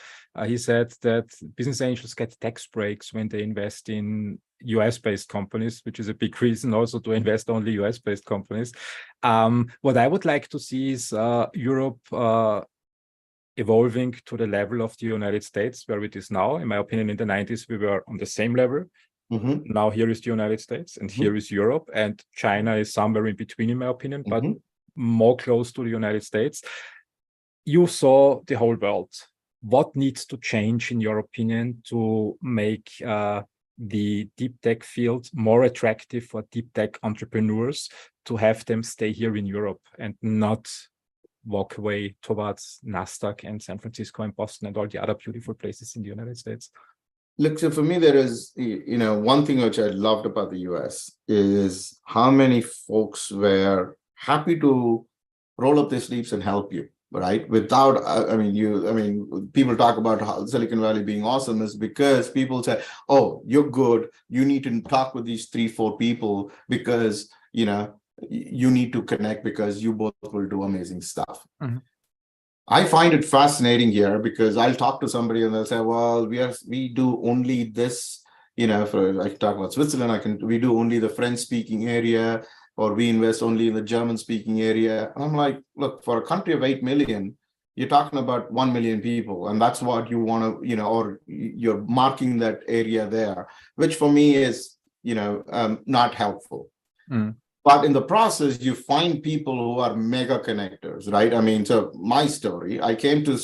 He said that business angels get tax breaks when they invest in US-based companies, which is a big reason also to invest only US-based companies. What I would like to see is Europe evolving to the level of the United States, where it is now. In my opinion, in the 90s, we were on the same level. Mm-hmm. Now here is the United States, and here is Europe, and China is somewhere in between, in my opinion, but more close to the United States. You saw the whole world. What needs to change, in your opinion, to make the deep tech field more attractive for deep tech entrepreneurs, to have them stay here in Europe and not walk away towards NASDAQ and San Francisco and Boston and all the other beautiful places in the United States? Look, so for me, there is, one thing which I loved about the US is how many folks were happy to roll up their sleeves and help you, right? Without, people talk about how Silicon Valley being awesome is because people say, oh, you're good. You need to talk with these 3-4 people because, you need to connect because you both will do amazing stuff. Mm-hmm. I find it fascinating here because I'll talk to somebody and they'll say, well, we do only this, for I can talk about Switzerland, we do only the French speaking area, or we invest only in the German speaking area. And I'm like, look, for a country of 8 million, you're talking about 1 million people. And that's what you want to, or you're marking that area there, which for me is, not helpful. Mm. But in the process, you find people who are mega connectors, right? So my story, I came to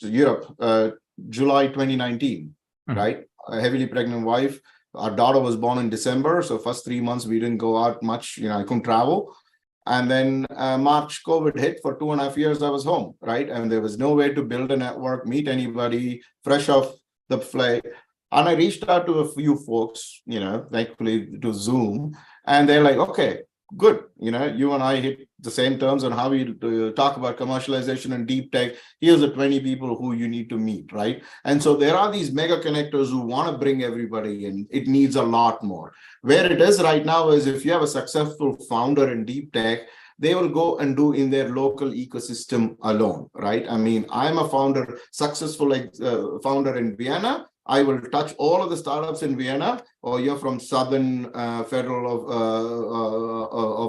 Europe July 2019, right? A heavily pregnant wife. Our daughter was born in December. So first 3 months, we didn't go out much. I couldn't travel. And then March, COVID hit. For 2.5 years, I was home, right? And there was no way to build a network, meet anybody, fresh off the flight. And I reached out to a few folks, thankfully to Zoom. And they're like, okay, good. You and I hit the same terms on how we talk about commercialization and deep tech. Here's the 20 people who you need to meet, right? And so there are these mega connectors who want to bring everybody in. It needs a lot more. Where it is right now is if you have a successful founder in deep tech, they will go and do in their local ecosystem alone, right? I'm a successful founder in Vienna. I will touch all of the startups in Vienna, or you're from Southern Federal of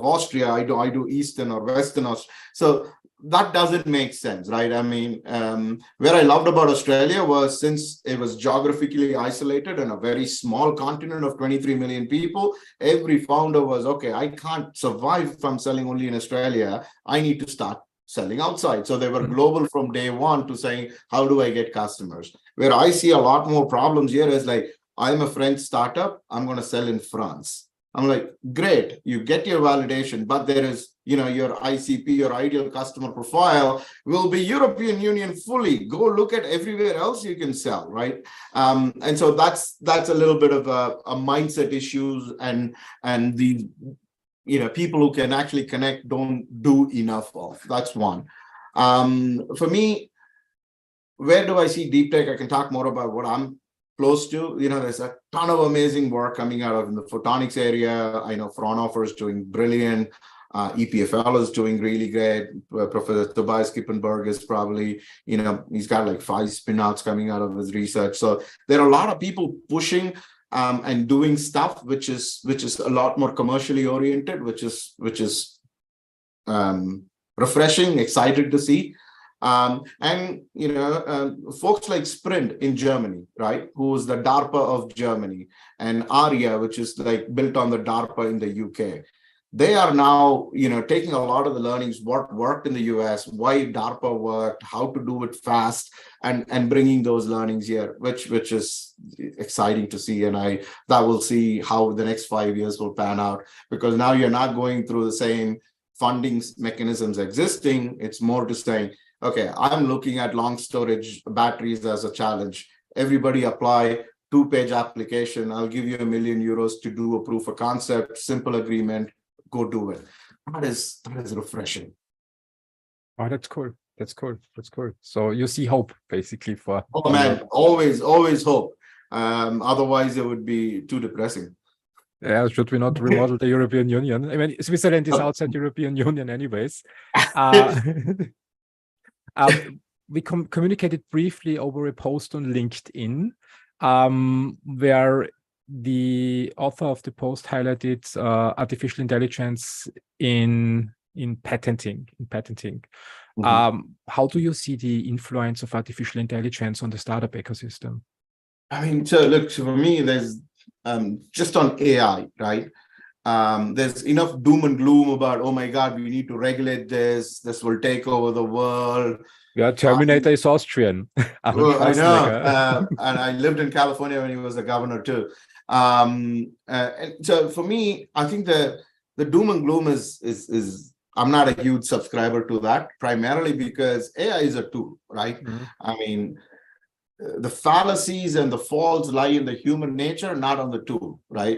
Austria. I do Eastern or Western Austria. So that doesn't make sense, right? Where I loved about Australia was since it was geographically isolated and a very small continent of 23 million people, every founder was, okay, I can't survive if I'm selling only in Australia. I need to start selling outside. So they were global from day one to saying, how do I get customers? Where I see a lot more problems here is like, I'm a French startup, I'm going to sell in France. I'm like, great, you get your validation, but there is, your ICP, your ideal customer profile will be European Union fully. Go look at everywhere else you can sell, right? And so that's a little bit of a mindset issues, and the people who can actually connect don't do enough of. That's one. For me, where do I see deep tech? I can talk more about what I'm close to. There's a ton of amazing work coming out of the photonics area. I know Fraunhofer is doing brilliant. EPFL is doing really great. Professor Tobias Kippenberg is probably, he's got like 5 spin-outs coming out of his research. So there are a lot of people pushing and doing stuff which is a lot more commercially oriented, which is refreshing, excited to see. Folks like Sprint in Germany, right, who's the DARPA of Germany, and ARIA, which is like built on the DARPA in the UK. They are now, taking a lot of the learnings, what worked in the US, why DARPA worked, how to do it fast, and bringing those learnings here, which is exciting to see. And that will see how the next 5 years will pan out, because now you're not going through the same funding mechanisms existing. It's more to saying, okay, I'm looking at long storage batteries as a challenge. Everybody apply, 2-page application. I'll give you €1 million to do a proof of concept, simple agreement, go do it. that is refreshing. Oh, that's cool. That's cool. That's cool. So you see hope basically for. Oh man, always hope. Otherwise, it would be too depressing. Yeah, should we not remodel the European Union? I mean, Switzerland is outside European Union anyways. We communicated briefly over a post on LinkedIn, where the author of the post highlighted artificial intelligence in patenting. How do you see the influence of artificial intelligence on the startup ecosystem? I mean, so look, so for me, there's just on AI, right? There's enough doom and gloom about, oh my God, we need to regulate this. This will take over the world. Yeah, Terminator is Austrian. Well, I know, and I lived in California when he was the governor too. And so for me, I think the doom and gloom is I'm not a huge subscriber to that, primarily because AI is a tool, right? Mm-hmm. I mean, the fallacies and the faults lie in the human nature, not on the tool, right?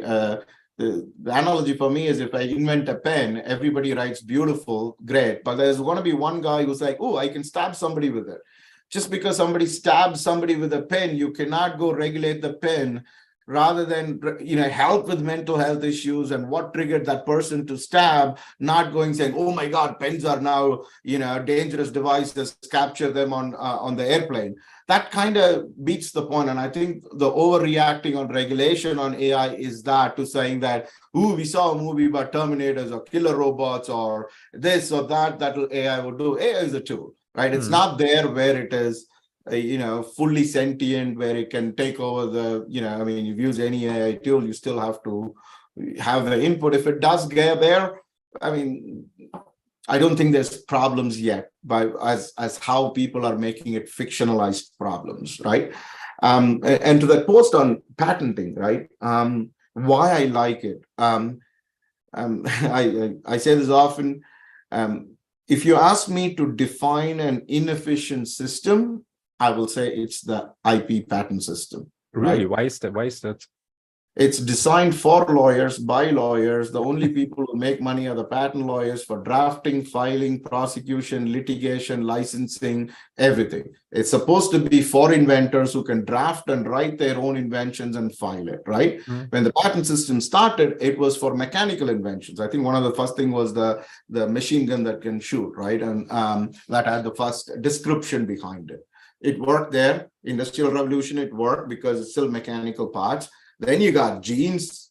The analogy for me is if I invent a pen, everybody writes beautiful, great, but there's going to be one guy who's like, oh, I can stab somebody with it. Just because somebody stabs somebody with a pen, you cannot go regulate the pen rather than, help with mental health issues and what triggered that person to stab, not going saying, oh my God, pens are now, dangerous devices, capture them on the airplane. That kind of beats the point. And I think the overreacting on regulation on AI is that to saying that, we saw a movie about Terminators or killer robots or this or that AI will do. AI is a tool, right? It's not there where it is, fully sentient, where it can take over the, you use any AI tool, you still have to have the input. If it does get there, I don't think there's problems yet as how people are making it fictionalized problems, right? And to that post on patenting, right? Why I like it. I say this often. If you ask me to define an inefficient system, I will say it's the IP patent system. Really? Right? Why is that? It's designed for lawyers, by lawyers. The only people who make money are the patent lawyers for drafting, filing, prosecution, litigation, licensing, everything. It's supposed to be for inventors who can draft and write their own inventions and file it, right? When the patent system started, it was for mechanical inventions. I think one of the first thing was the machine gun that can shoot, right? And that had the first description behind it. It worked there. Industrial Revolution, it worked because it's still mechanical parts. Then you got genes,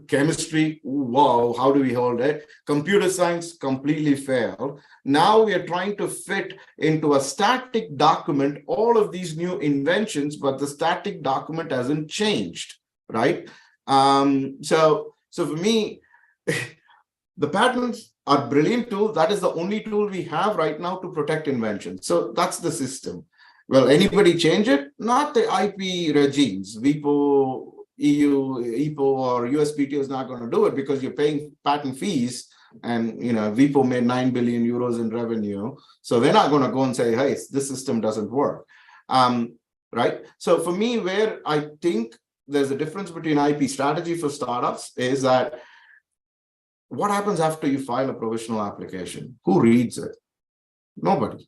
chemistry, wow, how do we hold it? Computer science completely failed. Now we are trying to fit into a static document all of these new inventions, but the static document hasn't changed, right? So for me, the patents are a brilliant tool. That is the only tool we have right now to protect invention. So that's the system. Will anybody change it? Not the IP regimes. WIPO, EU, EPO, or USPTO is not going to do it because you're paying patent fees, and WIPO made 9 billion euros in revenue, so they're not going to go and say, hey, this system doesn't work, right? So for me, where I think there's a difference between IP strategy for startups is that what happens after you file a provisional application? Who reads it? Nobody.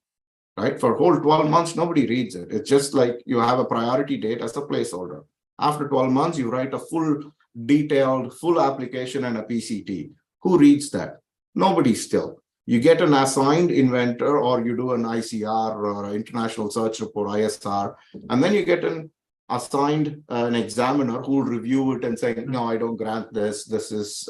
Right? For a whole 12 months, nobody reads it. It's just like you have a priority date as a placeholder. After 12 months, you write a full application and a PCT. Who reads that? Nobody still. You get an assigned inventor, or you do an ICR or an international search report, ISR, and then you get an assigned an examiner who will review it and say, no, I don't grant this. This is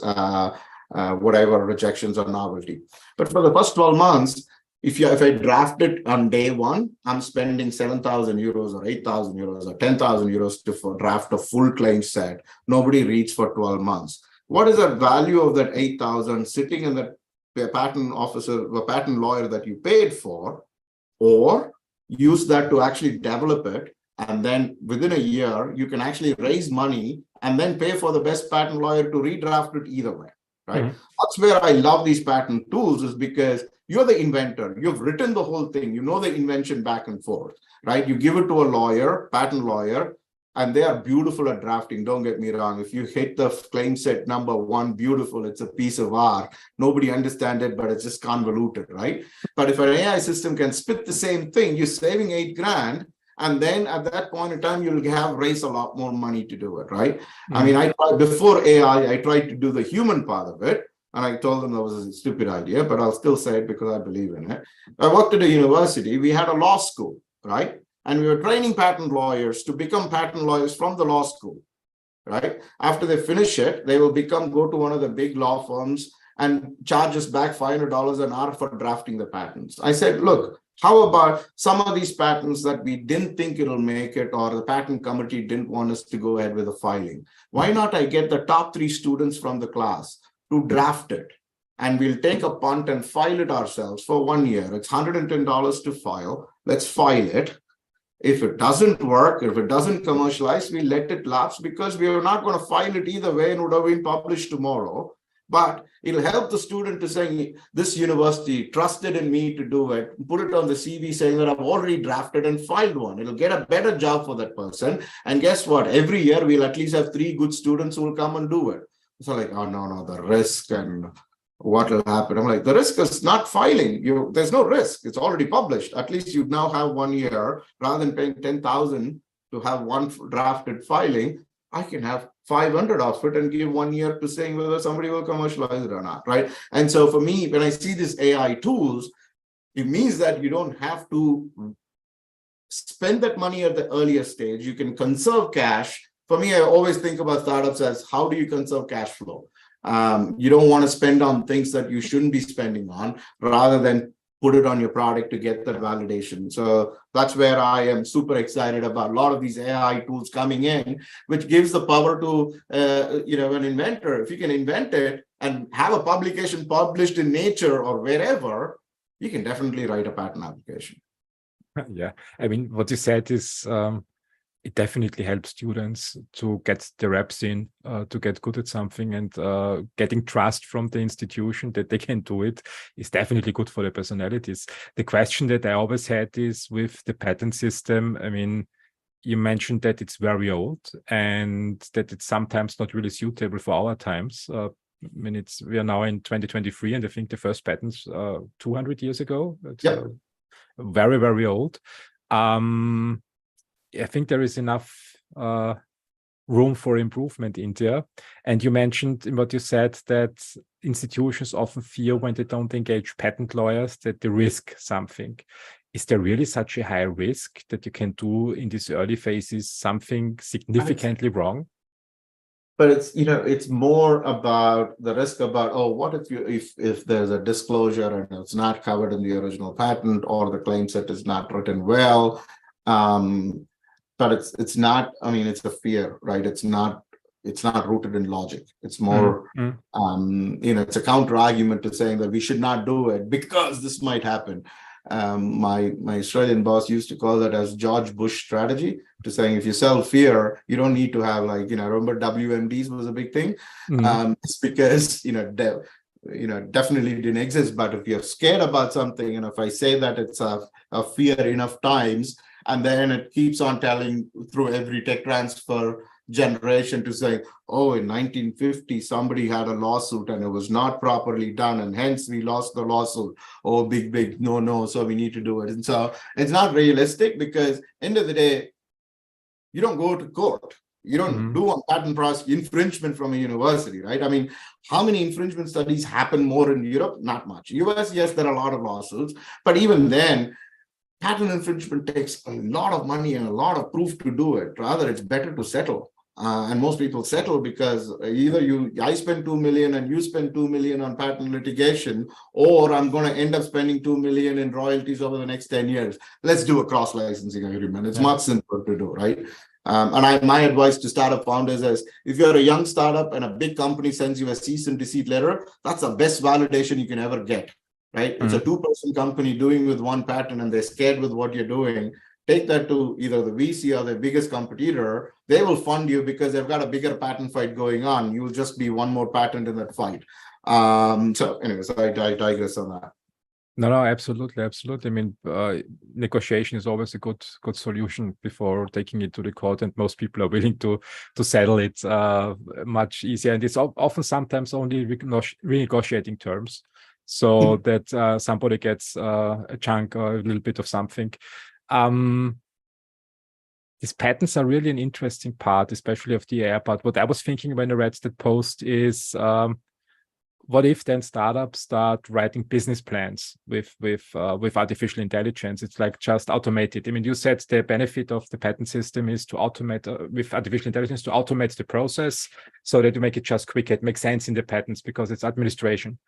whatever, rejections or novelty. But for the first 12 months, if I draft it on day one, I'm spending 7,000 euros or 8,000 euros or 10,000 euros to draft a full claim set. Nobody reads for 12 months. What is the value of that 8,000 sitting in the patent officer, the patent lawyer that you paid for, or use that to actually develop it? And then within a year, you can actually raise money and then pay for the best patent lawyer to redraft it either way, right? That's where I love these patent tools, is because you're the inventor. You've written the whole thing. You know the invention back and forth, right? You give it to a lawyer, patent lawyer. And they are beautiful at drafting. Don't get me wrong. If you hit the claim set number 1, beautiful, it's a piece of art. Nobody understands it, but it's just convoluted, right? But if an AI system can spit the same thing, you're saving $8,000. And then at that point in time, you'll have raised a lot more money to do it, right? I mean, before AI, I tried to do the human part of it. And I told them that was a stupid idea, but I'll still say it because I believe in it. I worked at a university. We had a law school, right? And we were training patent lawyers to become patent lawyers from the law school, right? After they finish it, they will go to one of the big law firms and charge us back $500 an hour for drafting the patents. I said, look, how about some of these patents that we didn't think it'll make it, or the patent committee didn't want us to go ahead with the filing? Why not I get the top 3 students from the class to draft it, and we'll take a punt and file it ourselves for 1 year. It's $110 to file. Let's file it. If it doesn't work, if it doesn't commercialize, we let it lapse, because we are not going to file it either way and would have been published tomorrow. But it'll help the student to say, this university trusted in me to do it, put it on the CV saying that I've already drafted and filed one. It'll get a better job for that person. And guess what? Every year, we'll at least have 3 good students who will come and do it. So like, oh, no, the risk and what will happen. I'm like, the risk is not filing. There's no risk. It's already published. At least you now have 1 year rather than paying $10,000 to have one drafted filing. I can have 500 of it and give 1 year to saying whether somebody will commercialize it or not, right? And so for me, when I see these AI tools, it means that you don't have to spend that money at the earlier stage. You can conserve cash. For me, I always think about startups as, how do you conserve cash flow? You don't want to spend on things that you shouldn't be spending on, rather than put it on your product to get that validation. So that's where I am super excited about a lot of these AI tools coming in, which gives the power to an inventor. If you can invent it and have a publication published in Nature or wherever, you can definitely write a patent application. Yeah, I mean, what you said is it definitely helps students to get the reps in, to get good at something, and getting trust from the institution that they can do it is definitely good for their personalities. The question that I always had is with the patent system. I mean, you mentioned that it's very old and that it's sometimes not really suitable for our times. I mean, we are now in 2023, and I think the first patents 200 years ago. It's very, very old. I think there is enough room for improvement in there. And you mentioned in what you said that institutions often fear, when they don't engage patent lawyers, that they risk something. Is there really such a high risk that you can do in these early phases something significantly wrong? But it's more about the risk about, what if there's a disclosure and it's not covered in the original patent, or the claim set is not written well. But it's not, I mean, it's a fear, right? It's not rooted in logic. It's more, it's a counter argument to saying that we should not do it because this might happen. My Australian boss used to call that as George Bush strategy, to saying, if you sell fear, you don't need to have remember WMDs was a big thing. It's because, definitely didn't exist. But if you're scared about something, and if I say that it's a fear enough times, and then it keeps on telling through every tech transfer generation to say, in 1950, somebody had a lawsuit and it was not properly done, and hence we lost the lawsuit. Big, no, so we need to do it. And so it's not realistic, because end of the day, you don't go to court. You don't do a patent process infringement from a university, right? I mean, how many infringement studies happen more in Europe? Not much. US, yes, there are a lot of lawsuits, but even then, patent infringement takes a lot of money and a lot of proof to do it. Rather, it's better to settle. And most people settle because either I spend $2 million and you spend $2 million on patent litigation, or I'm going to end up spending $2 million in royalties over the next 10 years. Let's do a cross-licensing agreement. It's much simpler to do, right? My advice to startup founders is, if you're a young startup and a big company sends you a cease and desist letter, that's the best validation you can ever get. Right? It's a 2-person company doing with one patent, and they're scared with what you're doing. Take that to either the VC or the biggest competitor. They will fund you because they've got a bigger patent fight going on. You will just be one more patent in that fight. So anyways, I digress on that. No, absolutely, absolutely. I mean, negotiation is always a good solution before taking it to the court, and most people are willing to settle it much easier. And it's often sometimes only renegotiating terms, so that somebody gets a chunk or a little bit of something. These patents are really an interesting part, especially of the AI part. What I was thinking when I read that post is, what if then startups start writing business plans with artificial intelligence? It's like just automated. I mean, you said the benefit of the patent system is to automate with artificial intelligence, to automate the process so that you make it just quicker. It makes sense in the patents because it's administration.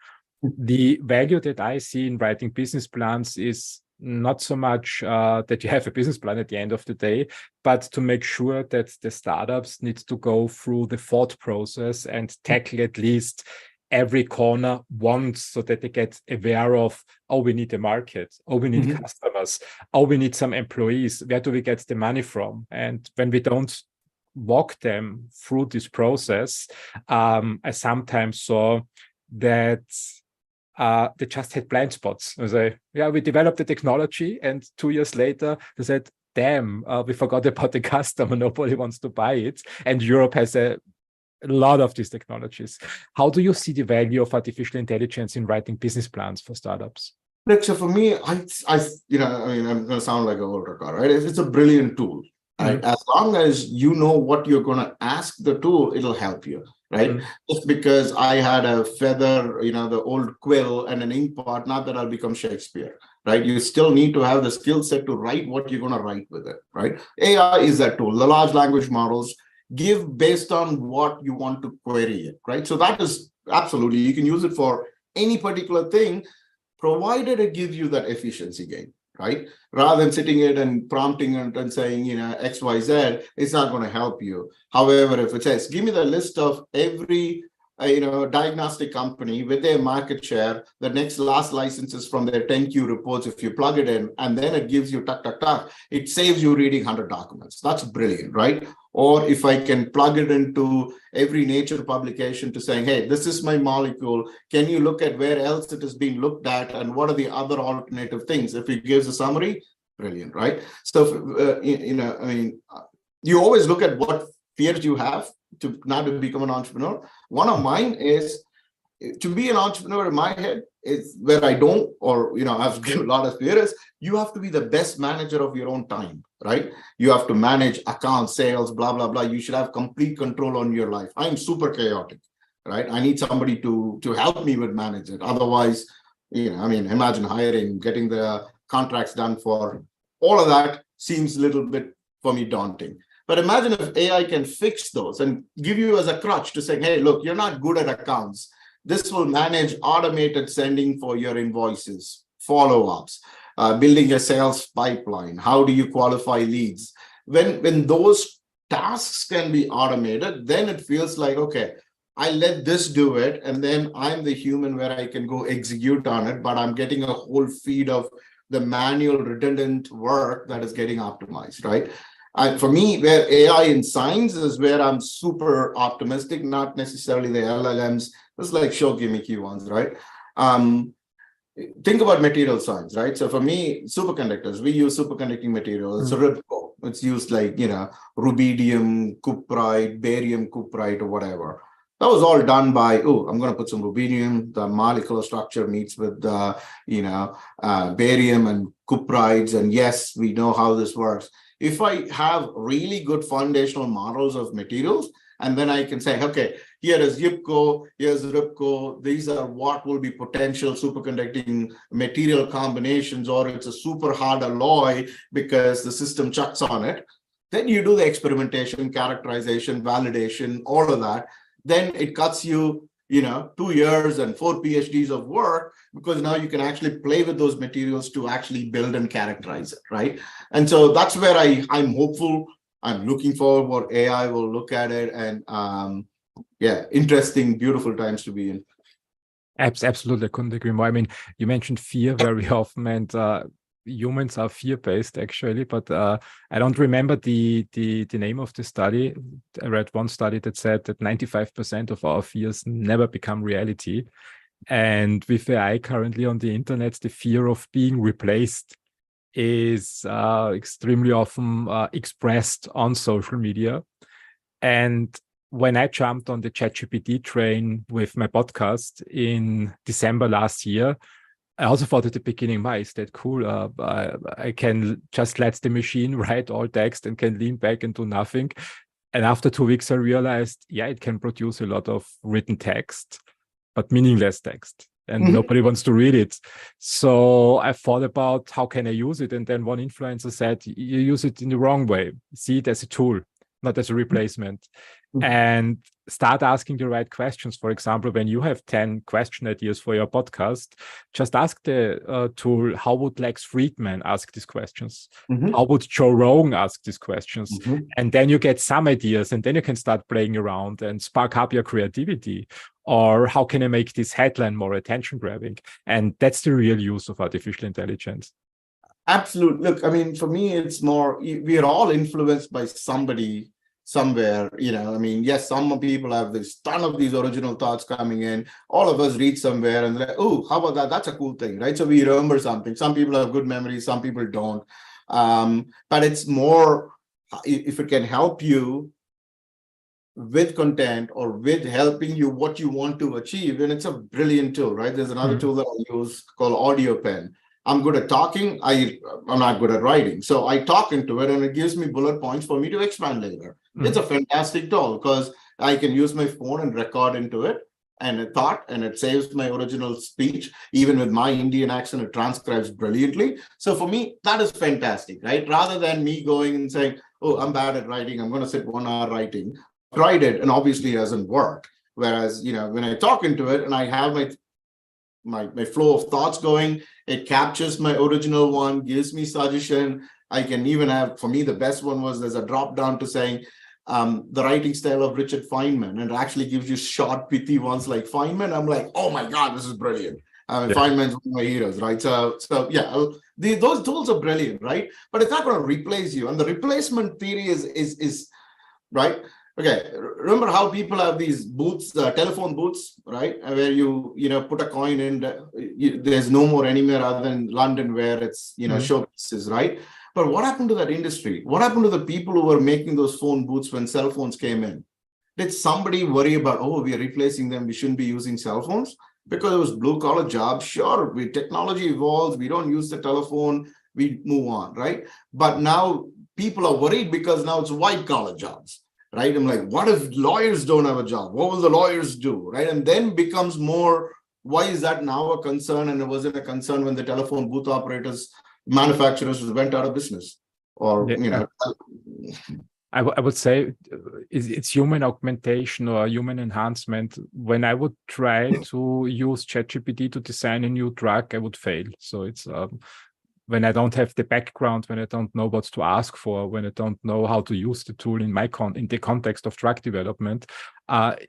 The value that I see in writing business plans is not so much that you have a business plan at the end of the day, but to make sure that the startups need to go through the thought process and tackle at least every corner once, so that they get aware of, oh, we need a market, oh, we need customers, oh, we need some employees, where do we get the money from? And when we don't walk them through this process, I sometimes saw that they just had blind spots. They say, yeah, we developed the technology, and 2 years later they said, damn, we forgot about the customer, nobody wants to buy it. And Europe has a lot of these technologies. How do you see the value of artificial intelligence in writing business plans for startups? Look, so for me, I I'm going to sound like a old record, right? It's a brilliant tool, right? As long as you know what you're going to ask the tool, it'll help you, right? Just because I had a feather, the old quill and an ink pot, not that I'll become Shakespeare, right? You still need to have the skill set to write what you're going to write with it, right? AI is that tool. The large language models give based on what you want to query it, right? So that is absolutely, you can use it for any particular thing, provided it gives you that efficiency gain, right? Rather than sitting it and prompting it and saying, X, Y, Z, it's not going to help you. However, if it says, give me the list of every diagnostic company with their market share, the next last licenses from their 10Q reports, if you plug it in, and then it gives you it saves you reading 100 documents. That's brilliant, right? Or if I can plug it into every Nature publication to saying, hey, this is my molecule. Can you look at where else it is being looked at and what are the other alternative things? If it gives a summary, brilliant, right? So, you always look at what fears you have to now to become an entrepreneur. One of mine is to be an entrepreneur in my head is where I don't, or, I've given a lot of fear is you have to be the best manager of your own time, right? You have to manage accounts, sales, blah, blah, blah. You should have complete control on your life. I'm super chaotic, right? I need somebody to help me with manage it. Otherwise, imagine hiring, getting the contracts done for all of that seems a little bit for me daunting. But imagine if AI can fix those and give you as a crutch to say, hey, look, you're not good at accounts. This will manage automated sending for your invoices, follow-ups, building a sales pipeline. How do you qualify leads? When those tasks can be automated, then it feels like, okay, I let this do it, and then I'm the human where I can go execute on it, but I'm getting a whole feed of the manual redundant work that is getting optimized, right? And for me, where AI in science is where I'm super optimistic, not necessarily the LLMs. It's like show gimmicky ones, right? Think about material science, right? So for me, superconductors, we use superconducting material. It's a Ribco. It's used like, rubidium, cuprite, barium cuprite, or whatever. That was all done by, I'm going to put some rubidium. The molecular structure meets with, barium and cuprites. And yes, we know how this works. If I have really good foundational models of materials, and then I can say, okay, here is YIPCO, here's RIPCO, these are what will be potential superconducting material combinations, or it's a super hard alloy because the system chucks on it. Then you do the experimentation, characterization, validation, all of that. Then it cuts you, 2 years and 4 PhDs of work, because now you can actually play with those materials to actually build and characterize it, right? And so that's where I'm hopeful. I'm looking forward what AI will look at it, and interesting, beautiful times to be in. Absolutely, I couldn't agree more. I mean, you mentioned fear very often, and humans are fear-based actually, but I don't remember the name of the study. I read one study that said that 95% of our fears never become reality. And with AI currently on the internet, the fear of being replaced is extremely often expressed on social media. And when I jumped on the ChatGPT train with my podcast in December last year, I also thought at the beginning, "My, is that cool? I can just let the machine write all text and can lean back and do nothing." And after 2 weeks, I realized, yeah, it can produce a lot of written text, but meaningless text. And nobody wants to read it. So I thought about how can I use it? And then one influencer said, you use it in the wrong way. See it as a tool, not as a replacement. And start asking the right questions. For example, when you have 10 question ideas for your podcast, just ask the tool, how would Lex Friedman ask these questions? How would Joe Rogan ask these questions? And then you get some ideas, and then you can start playing around and spark up your creativity. Or how can I make this headline more attention grabbing? And that's the real use of artificial intelligence. Absolutely. Look, I mean, for me, it's more, we are all influenced by somebody somewhere, I mean, yes, some people have this ton of these original thoughts coming in. All of us read somewhere and they're like, oh, how about that? That's a cool thing, right? So we remember something. Some people have good memories, some people don't. But it's more, if it can help you with content or with helping you what you want to achieve, and it's a brilliant tool, right? There's another tool that I use called Audio Pen. I'm good at talking. I'm not good at writing. So I talk into it and it gives me bullet points for me to expand later. It's a fantastic tool because I can use my phone and record into it and a thought, and it saves my original speech. Even with my Indian accent, it transcribes brilliantly. So for me, that is fantastic, right? Rather than me going and saying, oh, I'm bad at writing, I'm going to sit 1 hour writing. Tried it and obviously it doesn't work. Whereas, when I talk into it and I have my flow of thoughts going, it captures my original one, gives me suggestion. I can even have, for me, the best one was there's a drop down to saying the writing style of Richard Feynman, and it actually gives you short, pithy ones like Feynman. I'm like, oh my God, this is brilliant. Feynman's one of my heroes, right? So yeah, those tools are brilliant, right? But it's not going to replace you. And the replacement theory is right. Okay, remember how people have these booths, telephone booths, right? Where you put a coin in. There's no more anywhere other than London where it's showpieces, right? But what happened to that industry? What happened to the people who were making those phone booths when cell phones came in? Did somebody worry about, oh, we are replacing them, we shouldn't be using cell phones? Because it was blue collar jobs. Sure, technology evolves, we don't use the telephone, we move on, right? But now people are worried because now it's white collar jobs. Right? I'm like, what if lawyers don't have a job? What will the lawyers do? Right? And then becomes more, why is that now a concern? And it wasn't a concern when the telephone booth operators, manufacturers went out of business. Or, I would say it's human augmentation or human enhancement. When I would try to use ChatGPT to design a new drug, I would fail. So it's when I don't have the background, when I don't know what to ask for, when I don't know how to use the tool in the context of drug development,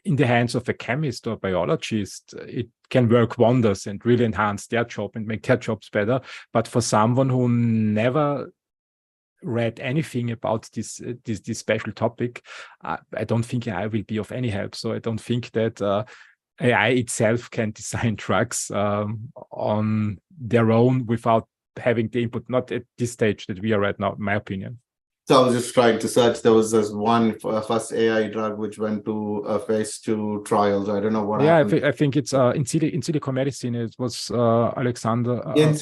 in the hands of a chemist or biologist, it can work wonders and really enhance their job and make their jobs better. But for someone who never read anything about this special topic, I don't think AI will be of any help. So I don't think that AI itself can design drugs on their own without having the input, not at this stage that we are right now, in my opinion. So I was just trying to search. There was this one first AI drug which went to phase 2 trials. I don't know what happened. I think it's in Silicon Medicine. It was Alexander Alex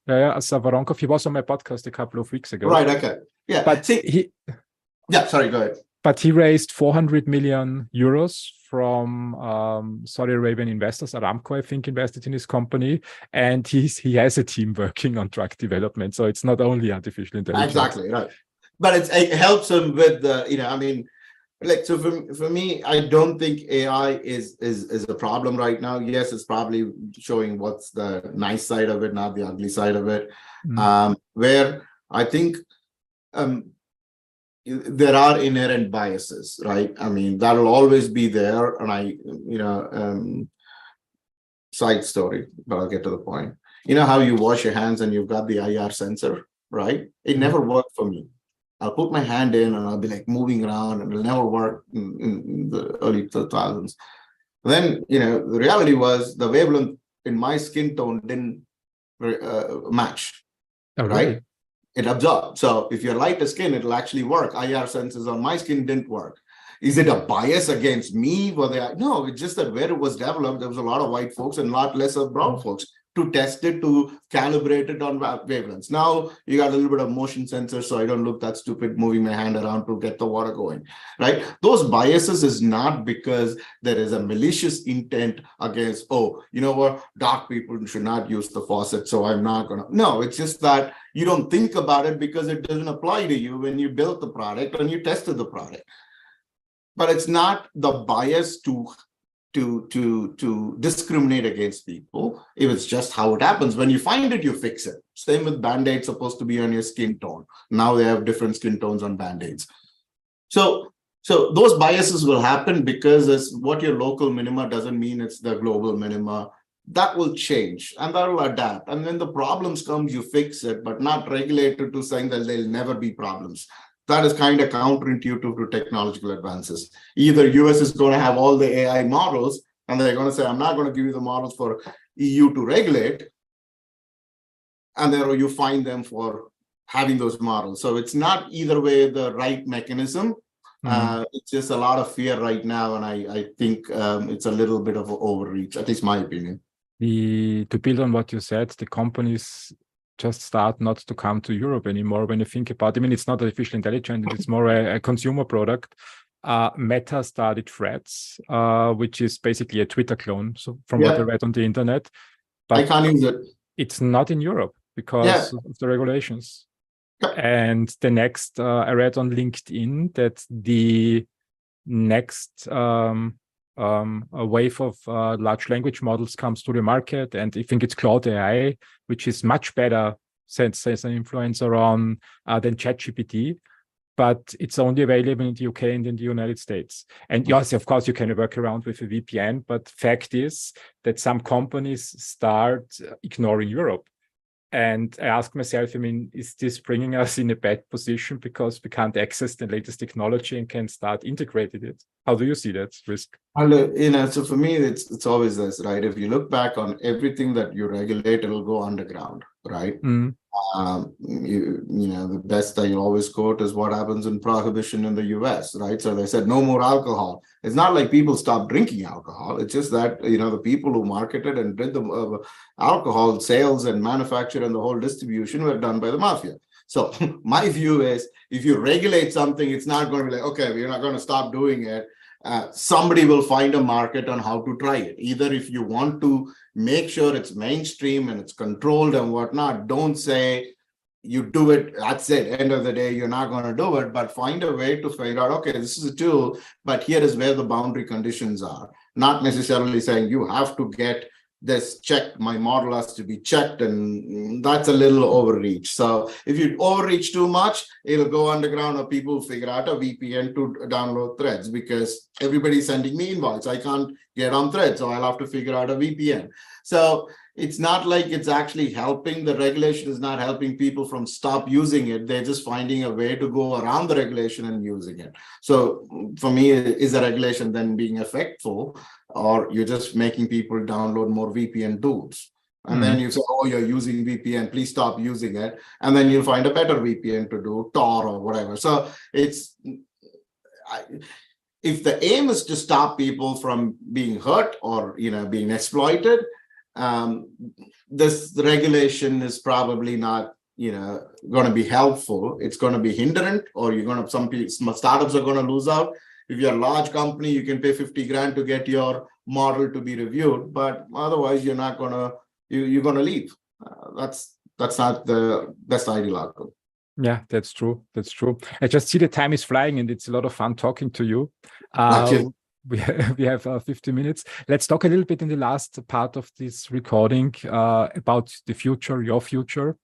Savaronkov. He was on my podcast a couple of weeks ago. Right. Okay. Yeah. But sorry. Go ahead. But he raised 400 million euros from Saudi Arabian investors. Aramco, I think, invested in his company, and he has a team working on drug development. So it's not only artificial intelligence. Exactly right, but it helps him with the so for me, I don't think AI is a problem right now. Yes, it's probably showing what's the nice side of it, not the ugly side of it. Where I think there are inherent biases, right? I mean, that'll always be there. And side story, but I'll get to the point. You know how you wash your hands and you've got the IR sensor, right? It never worked for me. I'll put my hand in and I'll be like moving around and it'll never work in the early 2000s. Then, the reality was the wavelength in my skin tone didn't match, Oh, right? really? It absorbed. So if you're lighter skin, it'll actually work. IR sensors on my skin didn't work. Is it a bias against me? No, it's just that where it was developed, there was a lot of white folks and a lot less of brown folks to test it, to calibrate it on wavelengths. Now you got a little bit of motion sensor, so I don't look that stupid moving my hand around to get the water going, right? Those biases is not because there is a malicious intent against, oh, you know what, dark people should not use the faucet, so I'm not gonna. No, it's just that you don't think about it because it doesn't apply to you when you built the product and you tested the product. But it's not the bias to discriminate against people. It was just how it happens. When you find it, you fix it. Same with Band-Aids, supposed to be on your skin tone. Now they have different skin tones on Band-Aids. So those biases will happen because it's what your local minima doesn't mean it's the global minima. That will change and that will adapt. And when the problems come, you fix it, but not regulated to saying that there'll never be problems. That is kind of counterintuitive to technological advances. Either US is going to have all the AI models and they're going to say, I'm not going to give you the models for EU to regulate. And then you find them for having those models. So it's not either way the right mechanism. It's just a lot of fear right now. And I think it's a little bit of overreach, at least my opinion. To build on what you said, the companies just start not to come to Europe anymore. When you think about it, I mean, it's not artificial intelligence, it's more a consumer product. Meta started Threads, which is basically a Twitter clone. So from what I read on the internet, but I can't use it. It's not in Europe because of the regulations. And the next, I read on LinkedIn that the next a wave of large language models comes to the market, and I think it's Cloud AI, which is much better since as an influencer on than ChatGPT, but it's only available in the UK and in the United States. And yes, of course, you can work around with a VPN, but fact is that some companies start ignoring Europe. And I ask myself, I mean, is this bringing us in a bad position because we can't access the latest technology and can start integrating it? How do you see that risk? So for me, it's always this, right? If you look back on everything that you regulate, it'll go underground, right? The best that you always quote is what happens in prohibition in the US, right? So they said no more alcohol. It's not like people stopped drinking alcohol. It's just that, the people who marketed and did the alcohol sales and manufacture and the whole distribution were done by the mafia. So my view is if you regulate something, it's not going to be like, okay, we're not going to stop doing it. Somebody will find a market on how to try it. Either if you want to make sure it's mainstream and it's controlled and whatnot, don't say you do it, that's it, end of the day, you're not going to do it, but find a way to figure out, okay, this is a tool, but here is where the boundary conditions are. Not necessarily saying you have to get this checked, my model has to be checked, and that's a little overreach. So if you overreach too much, it'll go underground or people figure out a VPN to download Threads because everybody's sending me invites. I can't get on Threads, so I'll have to figure out a VPN. So it's not like it's actually helping. The regulation is not helping people from stop using it. They're just finding a way to go around the regulation and using it. So for me, is the regulation then being effectful, or you're just making people download more VPN tools? And then you say, oh, you're using VPN, please stop using it. And then you'll find a better VPN to do, Tor or whatever. So if the aim is to stop people from being hurt or being exploited, this regulation is probably not going to be helpful. It's going to be hindrant, or some startups are going to lose out. If you're a large company, you can pay 50 grand to get your model to be reviewed, but otherwise you're going to leave. That's not the best ideal outcome. Yeah, that's true. I just see the time is flying and it's a lot of fun talking to you. We have 50 minutes. Let's talk a little bit in the last part of this recording about the future, your future.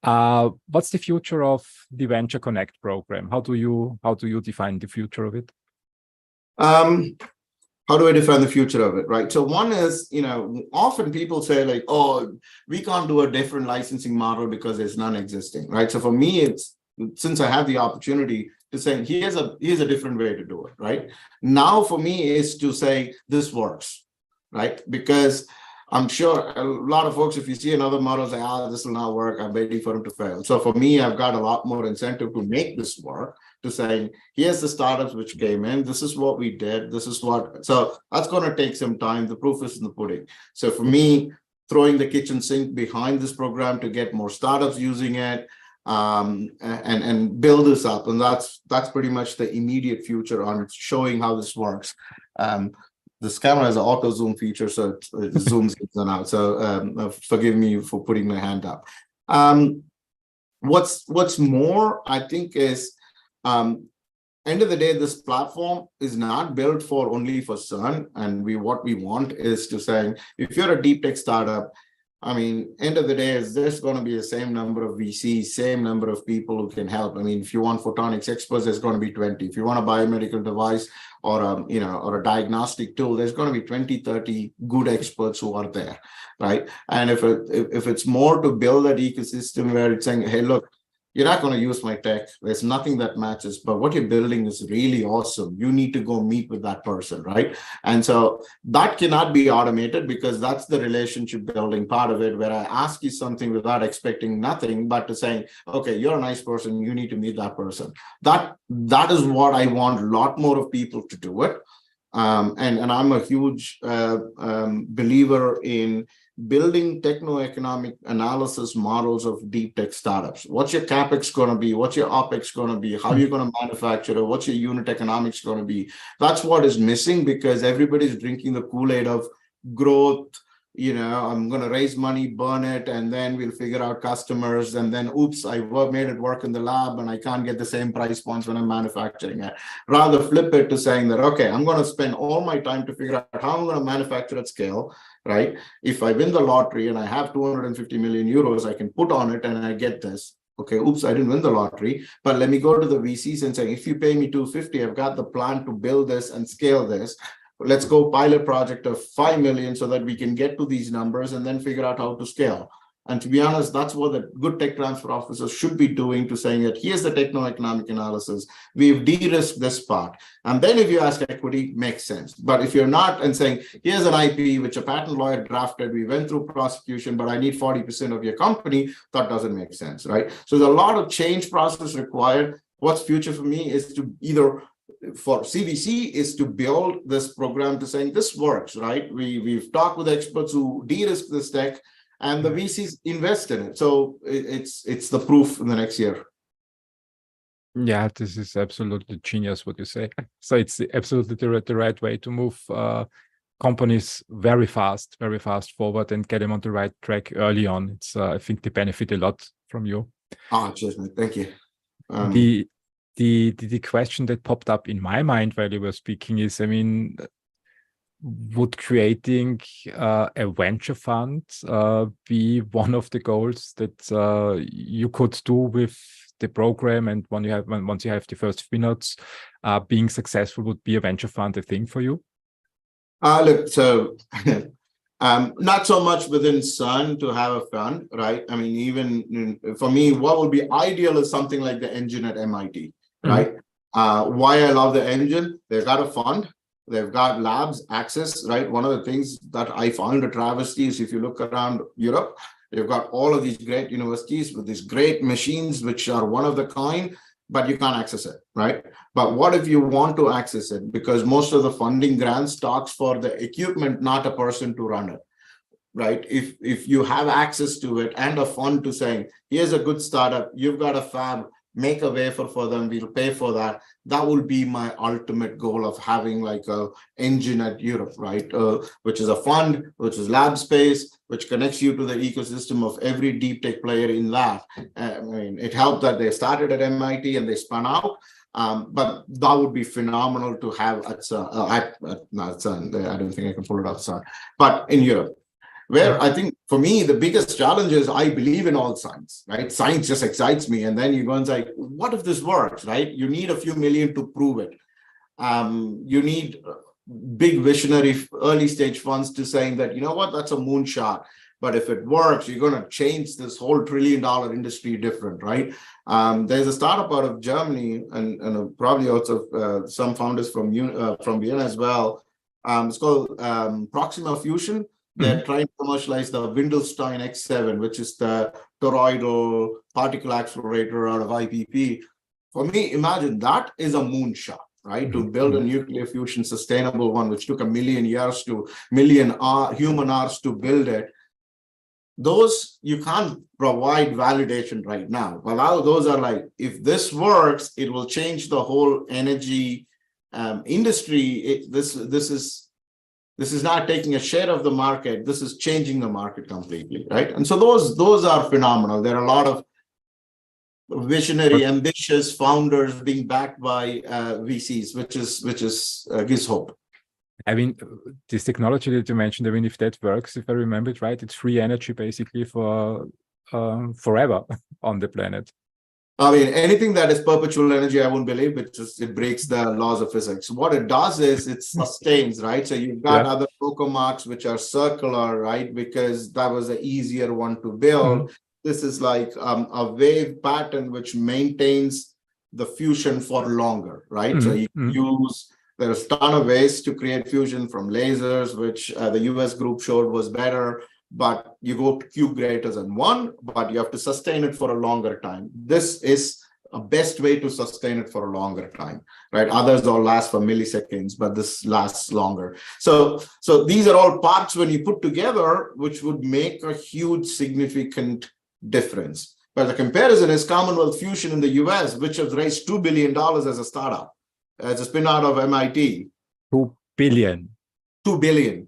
What's the future of the Venture Connect program? How do you define the future of it? How do I define the future of it, right? So one is, often people say like, oh, we can't do a different licensing model because it's non-existing, right? So for me, it's since I have the opportunity to say, here's a different way to do it, right? Now for me is to say, this works, right? Because I'm sure a lot of folks, if you see another model, say, this will not work, I'm waiting for them to fail. So for me, I've got a lot more incentive to make this work, to saying, here's the startups which came in, this is what we did, this is what, so that's going to take some time. The proof is in the pudding. So for me, throwing the kitchen sink behind this program to get more startups using it, and build this up, and that's pretty much the immediate future on showing how this works. This camera has an auto zoom feature, so it zooms in and out. So forgive me for putting my hand up. What's more, I think, is end of the day, this platform is not built for only for CERN, and what we want is to say, if you're a deep tech startup, I mean, end of the day, is there's going to be the same number of VCs, same number of people who can help. I mean, if you want photonics experts, there's going to be 20. If you want a biomedical device or a diagnostic tool, there's going to be 20, 30 good experts who are there, right? And if it's more to build that ecosystem where it's saying, hey, look, you're not going to use my tech. There's nothing that matches, but what you're building is really awesome. You need to go meet with that person, right? And so that cannot be automated, because that's the relationship building part of it, where I ask you something without expecting nothing, but to saying, okay, you're a nice person, you need to meet that person. That is what I want a lot more of people to do it. And I'm a huge believer in building techno-economic analysis models of deep tech startups. What's your capex going to be? What's your opex going to be? How are you going to manufacture it? What's your unit economics going to be? That's what is missing, because everybody's drinking the Kool-Aid of growth. I'm going to raise money, burn it, and then we'll figure out customers. And then, oops, I made it work in the lab and I can't get the same price points when I'm manufacturing it. Rather flip it to saying that, okay, I'm going to spend all my time to figure out how I'm going to manufacture at scale, right? If I win the lottery and I have 250 million euros, I can put on it and I get this. Okay, oops, I didn't win the lottery, but let me go to the VCs and say, if you pay me 250, I've got the plan to build this and scale this. Let's go pilot project of 5 million so that we can get to these numbers and then figure out how to scale. And to be honest, that's what the good tech transfer officers should be doing, to saying that here's the techno-economic analysis. We've de-risked this part. And then if you ask equity, makes sense. But if you're not and saying, here's an IP which a patent lawyer drafted, we went through prosecution, but I need 40% of your company, that doesn't make sense, right? So there's a lot of change process required. What's future for me is to either, for CVC, is to build this program to saying this works, right? We've talked with experts who de-risk this tech, and the VCs invest in it. So it's the proof in the next year. Yeah, this is absolutely genius what you say. So it's absolutely the right way to move companies very fast forward and get them on the right track early on. It's I think they benefit a lot from you. Cheers, man. Thank you. The question that popped up in my mind while you were speaking is, I mean, would creating a venture fund be one of the goals that you could do with the program? And once you have the first winners being successful, would be a venture fund a thing for you? Look, so not so much within CERN to have a fund, right? I mean, even for me, what would be ideal is something like the engine at MIT, right? Why I love the engine, they've got a fund, they've got labs, access, right? One of the things that I found a travesty is, if you look around Europe, you've got all of these great universities with these great machines, which are one of the kind, but you can't access it, right? But what if you want to access it? Because most of the funding grants talks for the equipment, not a person to run it, right? If you have access to it and a fund to saying, here's a good startup, you've got a fab, make a wafer for them, we'll pay for that. That will be my ultimate goal of having like a engine at Europe, right? Which is a fund, which is lab space, which connects you to the ecosystem of every deep tech player in lab. I mean, it helped that they started at MIT and they spun out. But that would be phenomenal to have at CERN. I don't think I can pull it off CERN, but in Europe. Where I think for me, the biggest challenge is I believe in all science, right? Science just excites me. And then you go and say, what if this works, right? You need a few million to prove it. You need big visionary early stage funds to saying that, you know what, that's a moonshot. but if it works, you're going to change this whole $1 trillion industry different, right? There's a startup out of Germany and probably also some founders from Vienna as well. It's called Proxima Fusion. They're trying to commercialize the Windelstein X7, which is the toroidal particle accelerator out of IPP. For me, imagine that is a moonshot, right? To build a nuclear fusion sustainable one, which took 1 million years to human hours to build it. Those you can't provide validation right now. Well, those are like, if this works, it will change the whole energy industry. This is not taking a share of the market. This is changing the market completely, right? And so those are phenomenal. There are a lot of visionary, ambitious founders being backed by VCs, which gives hope. I mean, this technology that you mentioned, I mean, if that works, if I remember it right, it's free energy basically for forever on the planet. I mean, anything that is perpetual energy, I wouldn't believe it breaks the laws of physics. What it does is it sustains, right? So you've got other tokamaks which are circular, right? Because that was an easier one to build. This is like a wave pattern which maintains the fusion for longer, right? So you use, there's a ton of ways to create fusion, from lasers, which the US group showed was better, but you go to Q greater than 1, but you have to sustain it for a longer time. This is a best way to sustain it for a longer time, right? Others all last for milliseconds, but this lasts longer. So these are all parts when you put together, which would make a huge, significant difference. But the comparison is Commonwealth Fusion in the US, which has raised $2 billion as a startup, as a spin out of MIT. 2 billion. 2 billion,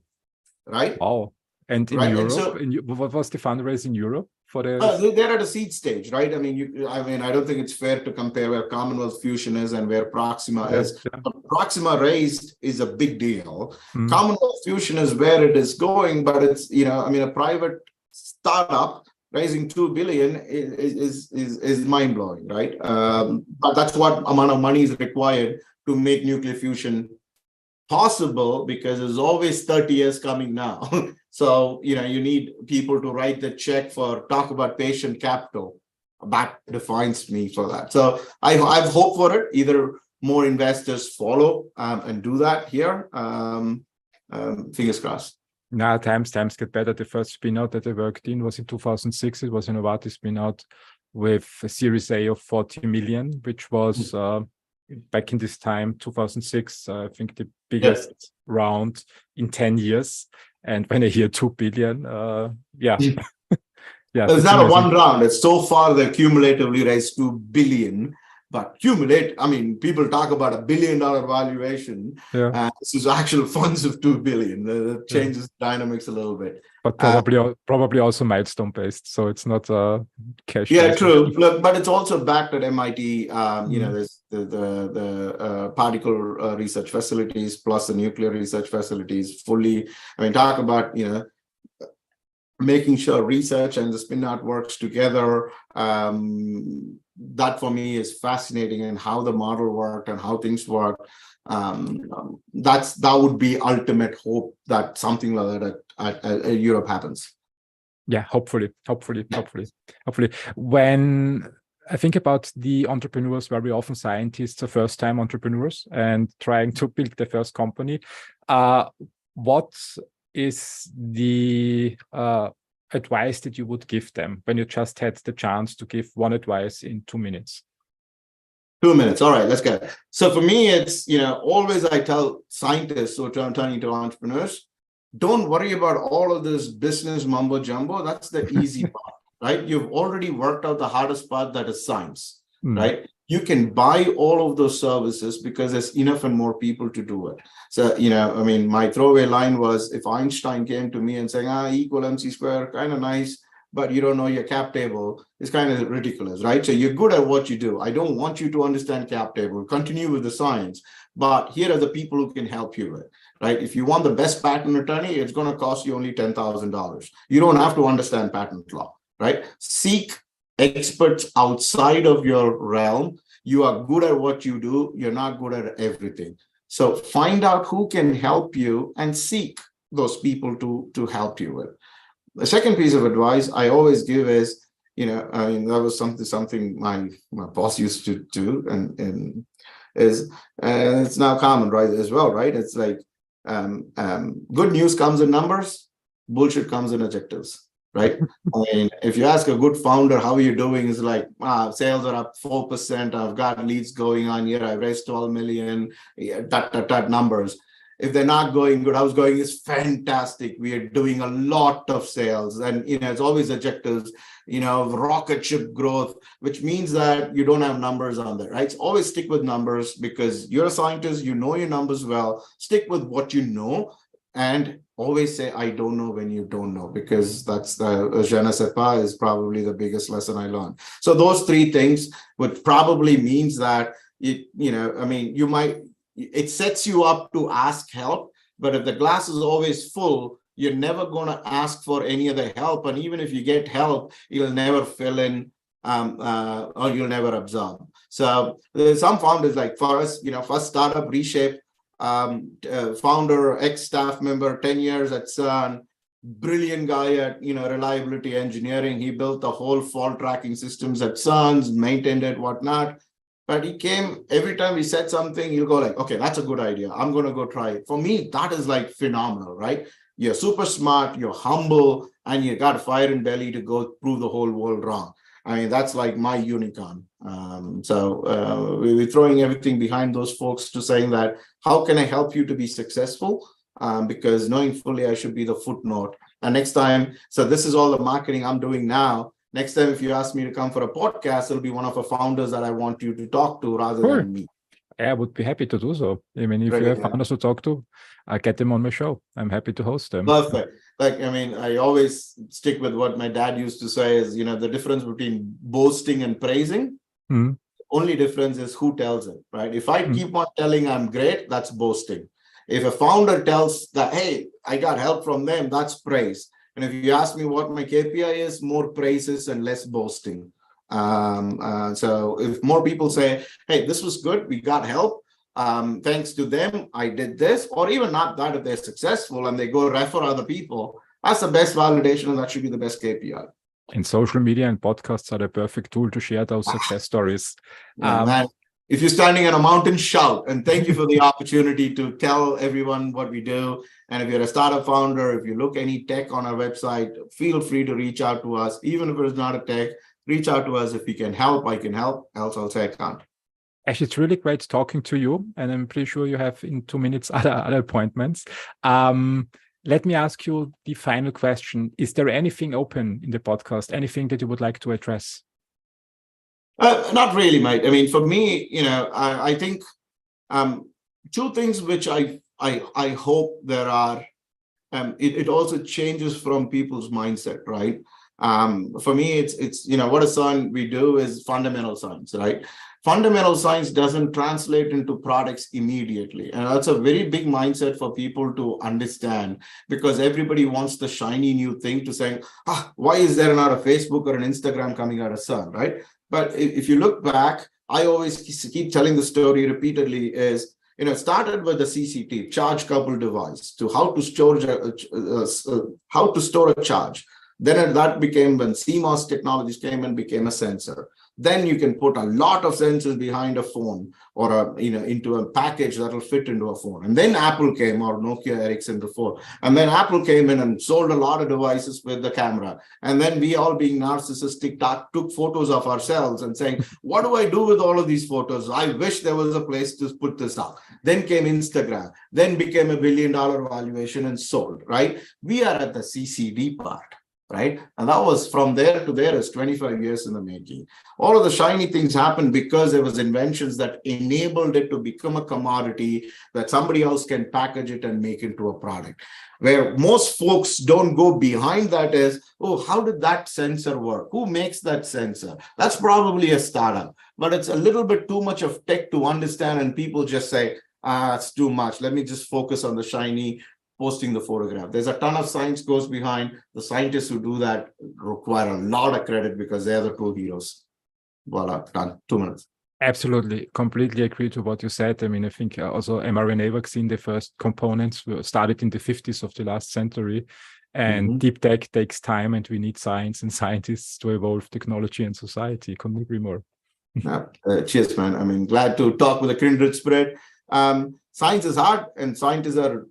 right? Oh. And in Europe, what was the fundraise in Europe for the? They're at a seed stage, right? I mean, I don't think it's fair to compare where Commonwealth Fusion is and where Proxima is. Proxima raised is a big deal. Commonwealth Fusion is where it is going, but it's, a private startup raising 2 billion is mind blowing, right? But that's what amount of money is required to make nuclear fusion possible, because there's always 30 years coming now. So, you need people to write the check for, talk about patient capital. That defines me for that. So I've hope for it. Either more investors follow and do that here. Fingers crossed. Now times get better. The first spin out that I worked in was in 2006. It was a Novartis spin out with a Series A of 40 million, which was back in this time, 2006, I think the biggest round in 10 years. And when I hear 2 billion, yeah. It's not a one round. It's so far they cumulatively raised 2 billion. But people talk about $1 billion valuation. This is actual funds of 2 billion. That changes dynamics a little bit. But probably also milestone based, so it's not cash. Yeah, true. Look, but it's also backed at MIT. There's the particle research facilities plus the nuclear research facilities fully. Talk about making sure research and the spin out works together. That for me is fascinating, and how the model worked and how things work. That would be ultimate hope that something like that at Europe happens. Yeah, hopefully. When I think about the entrepreneurs, very often scientists are first-time entrepreneurs and trying to build their first company. What is the advice that you would give them when you just had the chance to give one advice in 2 minutes? 2 minutes. All right, let's go. So for me, it's, always I tell scientists who are turning to entrepreneurs, don't worry about all of this business mumbo jumbo. That's the easy part, right? You've already worked out the hardest part, that is science, right? You can buy all of those services because there's enough and more people to do it. So, my throwaway line was, if Einstein came to me and saying, E = mc squared, kind of nice, but you don't know your cap table, it's kind of ridiculous, right? So you're good at what you do. I don't want you to understand cap table. Continue with the science, but here are the people who can help you with, right? If you want the best patent attorney, it's going to cost you only $10,000. You don't have to understand patent law, right? Seek experts outside of your realm. You are good at what you do. You're not good at everything. So find out who can help you and seek those people to help you with. The second piece of advice I always give is, I mean, that was something my boss used to do, and it's now common, right, as well, right? It's like good news comes in numbers, bullshit comes in adjectives, right? I mean, if you ask a good founder, how are you doing? It's like, sales are up 4%. I've got leads going on here. I raised 12 million, numbers. If they're not going good, how's going is fantastic. We are doing a lot of sales, and it's always adjectives, rocket ship growth, which means that you don't have numbers on there, right? So always stick with numbers, because you're a scientist, you know your numbers well. Stick with what you know, and always say, I don't know, when you don't know, because that's the je ne sais pas is probably the biggest lesson I learned. So those three things, which probably means that, it sets you up to ask help, but if the glass is always full, you're never going to ask for any other help. And even if you get help, you'll never fill in or you'll never absorb. So some founders, like for us, first startup, Reshape, founder, ex-staff member, 10 years at CERN, brilliant guy at, reliability engineering. He built the whole fault tracking systems at CERN, maintained it, whatnot. But he came, every time we said something, he'll go like, okay, that's a good idea. I'm going to go try it. For me, that is like phenomenal, right? You're super smart, you're humble, and you got fire and belly to go prove the whole world wrong. I mean, that's like my unicorn. We're throwing everything behind those folks to saying that, how can I help you to be successful? Because knowing fully I should be the footnote. And next time, so this is all the marketing I'm doing now. Next time, if you ask me to come for a podcast, it'll be one of the founders that I want you to talk to rather than me. I would be happy to do so. I mean, if you have founders to talk to, I get them on my show. I'm happy to host them. Perfect. I always stick with what my dad used to say is, the difference between boasting and praising. Mm-hmm. Only difference is who tells it, right? If I keep on telling I'm great, that's boasting. If a founder tells that, hey, I got help from them, that's praise. And if you ask me what my KPI is, more praises and less boasting. So if more people say, hey, this was good, we got help, thanks to them, I did this, or even not that, if they're successful and they go refer other people, that's the best validation, and that should be the best KPI. And social media and podcasts are the perfect tool to share those success stories. Man, if you're standing on a mountain, shout. And thank you for the opportunity to tell everyone what we do. And if you're a startup founder, if you look any tech on our website, feel free to reach out to us. Even if it's not a tech, reach out to us. If we can help, I can help. Else I'll say I can't. Actually, it's really great talking to you. And I'm pretty sure you have in 2 minutes other appointments. Let me ask you the final question. Is there anything open in the podcast? Anything that you would like to address? Not really, mate. I mean, for me, I think two things which I hope there are. It also changes from people's mindset, right? For me, it's what a science we do is fundamental science, right? Fundamental science doesn't translate into products immediately, and that's a very big mindset for people to understand, because everybody wants the shiny new thing to say, why is there not a Facebook or an Instagram coming out of CERN, right? But if you look back, I always keep telling the story repeatedly is, it started with the CCT, charge coupled device, to how to store a charge. Then that became when CMOS technologies came and became a sensor. Then you can put a lot of sensors behind a phone or into a package that will fit into a phone. And then Apple came, or Nokia, Ericsson before. And then Apple came in and sold a lot of devices with the camera. And then we, all being narcissistic, took photos of ourselves and saying, what do I do with all of these photos? I wish there was a place to put this up. Then came Instagram, then became $1 billion valuation and sold, right? We are at the CCD part. Right? And that was from there to there is 25 years in the making. All of the shiny things happened because there was inventions that enabled it to become a commodity that somebody else can package it and make into a product. Where most folks don't go behind that is, how did that sensor work? Who makes that sensor? That's probably a startup, but it's a little bit too much of tech to understand, and people just say, it's too much. Let me just focus on the shiny, posting the photograph. There's a ton of science goes behind. The scientists who do that require a lot of credit because they're the true heroes. Voila, done. 2 minutes. Absolutely. Completely agree to what you said. I mean, I think also mRNA vaccine, the first components were started in the 50s of the last century. And deep tech takes time, and we need science and scientists to evolve technology and society. Couldn't agree more. Cheers, man. I mean, glad to talk with a kindred spirit. Science is hard, and scientists are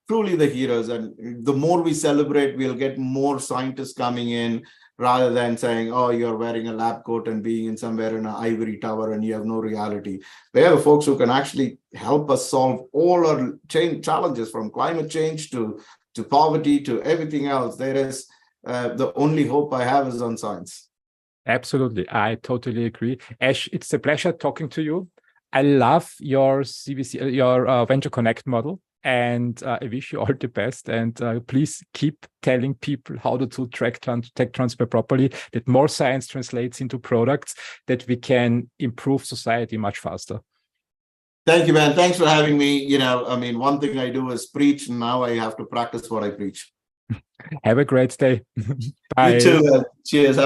truly the heroes. And the more we celebrate, we'll get more scientists coming in, rather than saying, oh, you're wearing a lab coat and being in somewhere in an ivory tower and you have no reality. They are the folks who can actually help us solve all our challenges, from climate change to poverty to everything else. There is the only hope I have is on science. Absolutely. I totally agree. Ash, it's a pleasure talking to you. I love your CVC, your Venture Connect model. And I wish you all the best. And please keep telling people how to do tech transfer properly, that more science translates into products, that we can improve society much faster. Thank you, man. Thanks for having me. You know, I mean, one thing I do is preach, and now I have to practice what I preach. Have a great day. Bye. You too, man. Cheers.